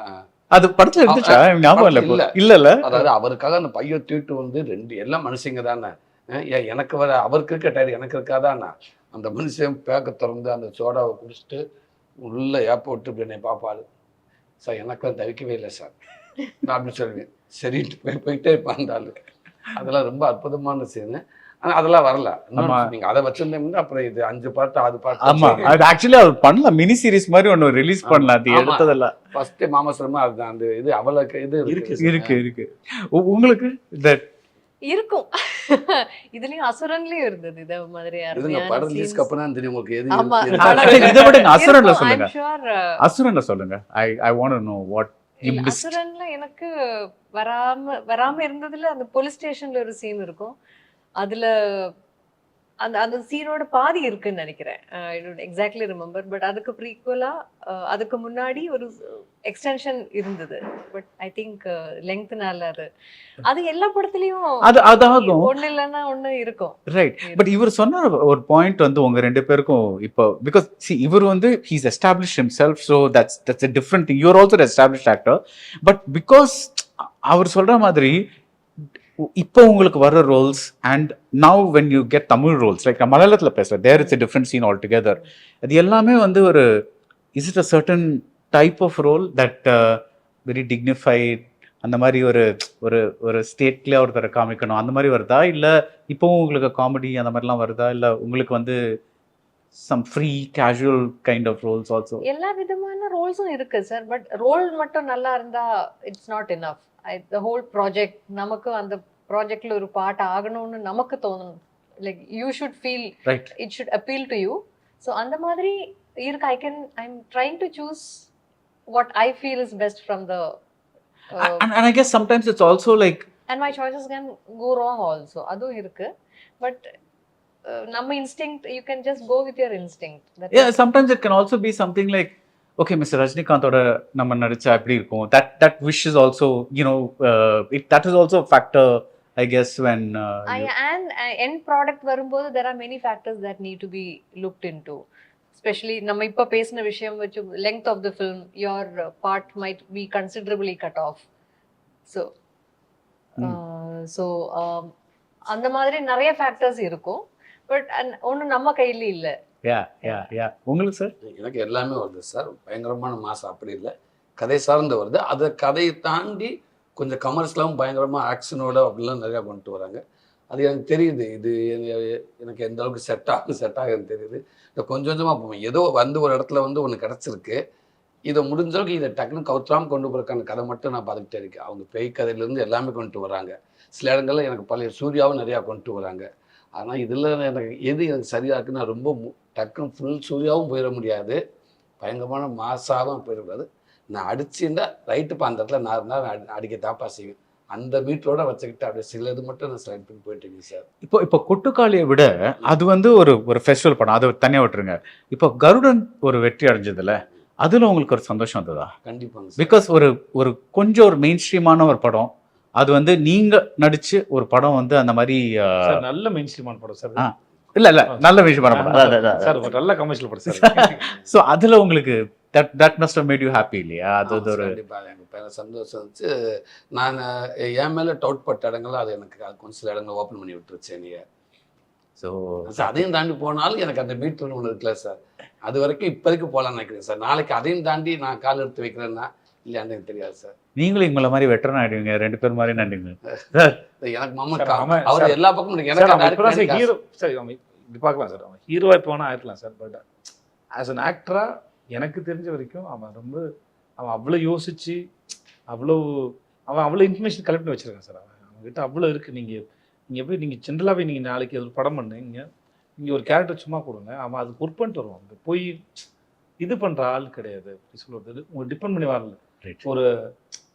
அது படத்துல இருந்துச்சா? ஞாபகம் இல்ல. அதாவது அவருக்காக அந்த பையை தூக்கிட்டு வந்து எல்லாம் மனுஷங்க தானே. எனக்கு வர அவருக்கு இருக்க டயர் எனக்கு இருக்காதாண்ணா. அந்த மனுஷன் பேக்க திறந்து அந்த சோடாவை குடிச்சிட்டு உள்ள ஏப்ப விட்டு இப்படி என்னை பார்ப்பாரு. சார் எனக்கெல்லாம் தவிக்கவே இல்லை சார் நான் அப்படின்னு சொல்லுவேன். சரிட்டு போயிட்டே இருப்பான் அந்த ஆளு. அதெல்லாம் ரொம்ப அற்புதமான சீனு. ஆனால் அதெல்லாம் வரல. நீங்க அதை வச்சிருந்தீங்கன்னா அப்புறம் இது 5 பார்ட் 6 பார்ட். ஆமா, அது ஆக்சுவலி அவர் பண்ணலாம், மினி சீரிஸ் மாதிரி ஒன்று ரிலீஸ் பண்ணலாம். அது எடுத்ததெல்லாம் ஃபர்ஸ்ட் மாமசரமா அதுதான். அந்த இது அவளுக்கு இது இருக்கு. உங்களுக்கு இருக்கும். இதுலயும் அசுரன்லயும் இருந்தது இத மாதிரி. படம் ரிலீஸ்க்கு அப்புறம் தெரியும் உங்களுக்கு எது. இதை விட அசுரன்ல சொல்லுங்க. அசுரன்ல சொல்லுங்க. I want to know what you missed. அசுரன்ல எனக்கு வராம இருந்ததுல அந்த போலீஸ் ஸ்டேஷன்ல ஒரு சீன் இருக்கும். அதுல அந்த சீனோட பாதி இருக்குன்னு நினைக்கிறேன். I don't exactly remember. But அதுக்கு ப்ரீக்வலா அதுக்கு முன்னாடி ஒரு எக்ஸ்டென்ஷன் இருந்தது. பட் ஐ திங்க் லெங்க்த்னால அது எல்லா படத்துலயும் அதாகும். ஒண்ணு இல்லைன்னா ஒண்ணு இருக்கும். ரைட். பட் இவர் சொன்ன ஒரு பாயிண்ட் வந்து உங்க 2 பேருக்கும் இப்போ பிகாஸ் இவர் வந்து he's established himself. So that's a different thing. You're also established actor. But because அவர் சொல்ற மாதிரி இப்போ உங்களுக்கு வர roles and now when you get Tamil roles like மலையாளத்தில் பேசுகிறேன், there it's a different scene all together. அது எல்லாமே வந்து ஒரு is it a certain type of role that very dignified அந்த மாதிரி ஒரு ஒரு ஒரு ஸ்டேட்லேயே ஒருத்தரை காமிக்கணும் அந்த மாதிரி வருதா? இல்லை இப்போவும் உங்களுக்கு காமெடி அந்த மாதிரிலாம் வருதா? இல்லை உங்களுக்கு வந்து some free casual kind of roles also? எல்லா விதமான ரோல்ஸும் இருக்கு சார். பட் ரோல் மட்டும் நல்லா இருந்தா it's not enough. the whole project நமக்கு அந்த ப்ராஜெக்ட்ல ஒரு பார்ட் ஆகணும்னு நமக்கு தோணும். Like you should feel right, it should appeal to you. So அந்த மாதிரி இருக்கு. I am trying to choose what I feel is best from the and I guess sometimes it's also like and my choices can go wrong also. அதுவும் இருக்கு. But நம்ம instinct, you can just go with your instinct. Yeah, sometimes it can also be something like okay, Mr. Rajnikantோட நம்ம நடிச்சா எப்படி இருக்கும், that wish is also, you know, that is also a factor I guess when and end product வரும்போது there are many factors that need to be looked into. Especially நம்ம இப்ப பேசின விஷயம் வச்சு length of the film, your part might be considerably cut off. So so அந்த மாதிரி நிறைய factors இருக்கும். பட் ஒன்றும் நம்ம கையில இல்லை. உங்களுக்கு சார்? எனக்கு எல்லாமே வருது சார். பயங்கரமான மாசம் அப்படி இல்லை, கதை சார்ந்து வருது. அதை கதையை தாண்டி கொஞ்சம் கமர்ஷியலாகவும் பயங்கரமாக ஆக்ஷனோட அப்படிலாம் நிறையா கொண்டு வராங்க. அது எனக்கு தெரியுது. இது எனக்கு எந்த அளவுக்கு செட் ஆகுதுன்னு தெரியுது. இதை கொஞ்சம் கொஞ்சமாக போவோம். ஏதோ வந்து ஒரு இடத்துல வந்து ஒன்று கிடச்சிருக்கு, இதை முடிஞ்ச அளவுக்கு இதை டக்குன்னு கவுத்தாமல் கொண்டு போகிறக்கான கதை மட்டும் நான் பார்த்துக்கிட்டே இருக்கேன். அவங்க பேய் கதையிலேருந்து எல்லாமே கொண்டு வராங்க. சில இடங்களில் எனக்கு பழைய சூர்யாவும் நிறையா கொண்டு வராங்க. ஆனால் இதில் எனக்கு சரியாக இருக்குன்னு நான் ரொம்ப டக்குன்னு ஃபுல் சூர்யாவும் போயிட முடியாது, பயங்கரமான மாசாகவும் போயிடக்கூடாது. நான் அடிச்சுட்டா ரைட்டுப்பா அந்த இடத்துல நான் இருந்தால் அடிக்க தாப்பா செய்வேன். அந்த மீட்டரோட வச்சுக்கிட்டு அப்படியே சில இது மட்டும் நான் செலக்ட் பண்ணி போயிட்டு இருக்கேன் சார். இப்போ கொட்டுக்காளியை விட அது வந்து ஒரு ஃபெஸ்டிவல் படம், அதை தனியாக விட்டுருங்க. இப்போ கருடன் ஒரு வெற்றி அடைஞ்சதுல அதில் உங்களுக்கு ஒரு சந்தோஷம் வந்ததா? கண்டிப்பாங்க. பிகாஸ் ஒரு கொஞ்சம் ஒரு மெயின் ஸ்ட்ரீமான ஒரு படம், அது வந்து நீங்க நடிச்சு ஒரு படம் வந்து அந்த மாதிரி நல்ல மெயின் ஸ்ட்ரீமான படம் சார். இல்ல நல்ல விஷயமான படம் சார், நல்ல கமர்ஷியல் படம் சார். ஸோ அதுல உங்களுக்கு that must have made you happy இல்லையா? அது ஒரு கண்டிப்பாக எனக்கு சந்தோஷம் இருந்துச்சு. நான் என் மேலே டவுட் பட்ட இடங்கள் அது எனக்கு கொஞ்சம் சில இடங்கள் ஓப்பன் பண்ணி விட்டுருச்சு நீங்க. ஸோ அதையும் தாண்டி போனாலும் எனக்கு அந்த மீட்டர்னு ஒன்று இருக்குல்ல சார், அது வரைக்கும் இப்போதைக்கு போகலான்னு நினைக்கிறேன் சார். நாளைக்கு அதையும் தாண்டி நான் கால் எடுத்து வைக்கிறேன்னா இல்லையான்னு எனக்கு தெரியாது சார். நீங்களும் எங்களை மாதிரி வெட்டரன் ஆயிடுவீங்க, ரெண்டு பேர் மாதிரி நடிங்க. எனக்கு மாமா அவர் எல்லா பக்கமும் ஹீரோ சரி இப்படி பார்க்கலாம் சார். அவன் ஹீரோவாக இப்போ வேணா ஆயிருக்கலாம் சார். பட் ஆஸ் அன் ஆக்டரா எனக்கு தெரிஞ்ச வரைக்கும் அவன் அவ்வளோ யோசிச்சு அவ்வளோ இன்ஃபர்மேஷன் கலெக்ட் பண்ணி வச்சிருக்கான் சார். அவங்ககிட்ட அவ்வளோ இருக்குது. நீங்கள் போய் நீங்கள் ஜென்ரலாகவே நீங்கள் நாளைக்கு ஒரு படம் பண்ணுங்க, நீங்கள் ஒரு கேரக்டர் சும்மா கொடுங்க, அவன் அதுக்கு ஒர்க் பண்ணிட்டு வருவான். அங்கே போய் இது பண்ணுற ஆள் கிடையாது. அப்படி சொல்கிறது உங்களுக்கு டிபெண்ட் பண்ணி வரல.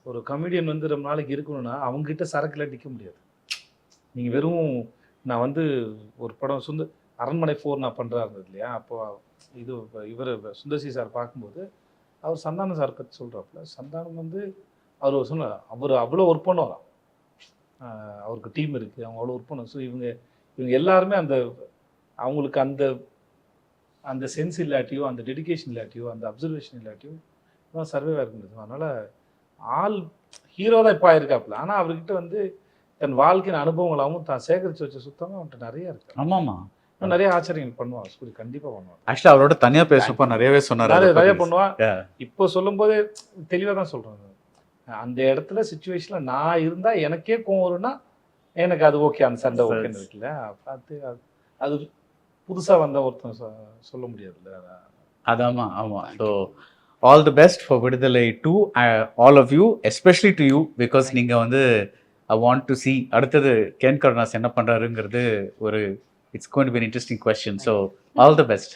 ஒரு கமெடியன் வந்து ரொம்ப நாளைக்கு இருக்கணும்னா அவங்ககிட்ட சரக்குல நிற்க முடியாது. நீங்கள் வெறும் நான் வந்து ஒரு படம் அரண்மனை 4 நான் பண்ணுறா இருந்தது இல்லையா, அப்போ இது இவர் சுந்தர்சி சார் பார்க்கும்போது அவர் சந்தானம் சார் பற்றி சொல்கிறாப்புல. சந்தானம் வந்து அவர் சொன்னார், அவர் அவ்வளோ ஒர்க் பண்ணுவாராம். அவருக்கு டீம் இருக்குது, அவங்க அவ்வளோ ஒர்க் பண்ணுவாங்க. ஸோ இவங்க எல்லாருமே அவங்களுக்கு அந்த சென்ஸ் இல்லாட்டியோ, அந்த டெடிகேஷன் இல்லாட்டியோ, அந்த அப்சர்வேஷன் இல்லாட்டியோ தான் சர்வேவாக இருந்தது. அதனால் ஆள் ஹீரோ தான் இப்போ ஆயிருக்காப்புல. ஆனால் அவர்கிட்ட வந்து தன் வாழ்க்கையின் அனுபவங்களாகவும் தான் சேகரித்து வச்ச சுத்தமாக அவன்கிட்ட நிறைய இருக்கு. ஆமாம்மா, நிறைய ஆச்சரியங்கள் பண்ணுவான். சூரிய கண்டிப்பாக பண்ணுவான். ஆக்சுவலாக அவரோட தனியாக பேசுறப்ப நிறையவே சொன்னார், நிறைய பண்ணுவான். இப்போ சொல்லும் போதே தெளிவாக தான் சொல்கிறாங்க. அந்த இடத்துல சுச்சுவேஷனில் நான் இருந்தால் எனக்கே கோவம் வரும்னா எனக்கு அது ஓகே, அந்த சண்டை ஓகேன்னு இருக்குல்ல. பார்த்து அது புதுசாக வந்த ஒருத்தன் சொல்ல முடியாதுல்ல. அதாம்மா. ஆமாம். So all the best for Viduthalai 2, all of you, especially to you, because நீங்கள் வந்து ஐ வாண்ட் டு சி அடுத்தது கேன் கருணாஸ் என்ன பண்ணுறாருங்கிறது ஒரு it's going to be an interesting question. So all the best.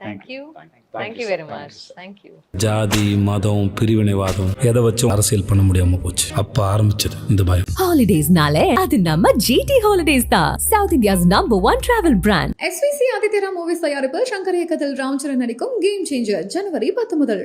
Thank you very much. Thank you. ஜாதி மதம் பிரிவினைவாதம் எதை வச்சும் அரசியல் பண்ண முடியாம போச்சு. அப்ப ஆரம்பிச்சது இந்த பயம். ஹாலிடேஸ்னாலே அது நம்ம ஜிடி ஹாலிடேஸ் தான், south India's #1 travel brand. SVC ஆதித்யரா மூவிஸ் தயாரிப்பில் சங்கர் இயக்கத்தில் ராம்சரண் நடிக்கும் கேம் சேஞ்சர் ஜனவரி 10 முதல்.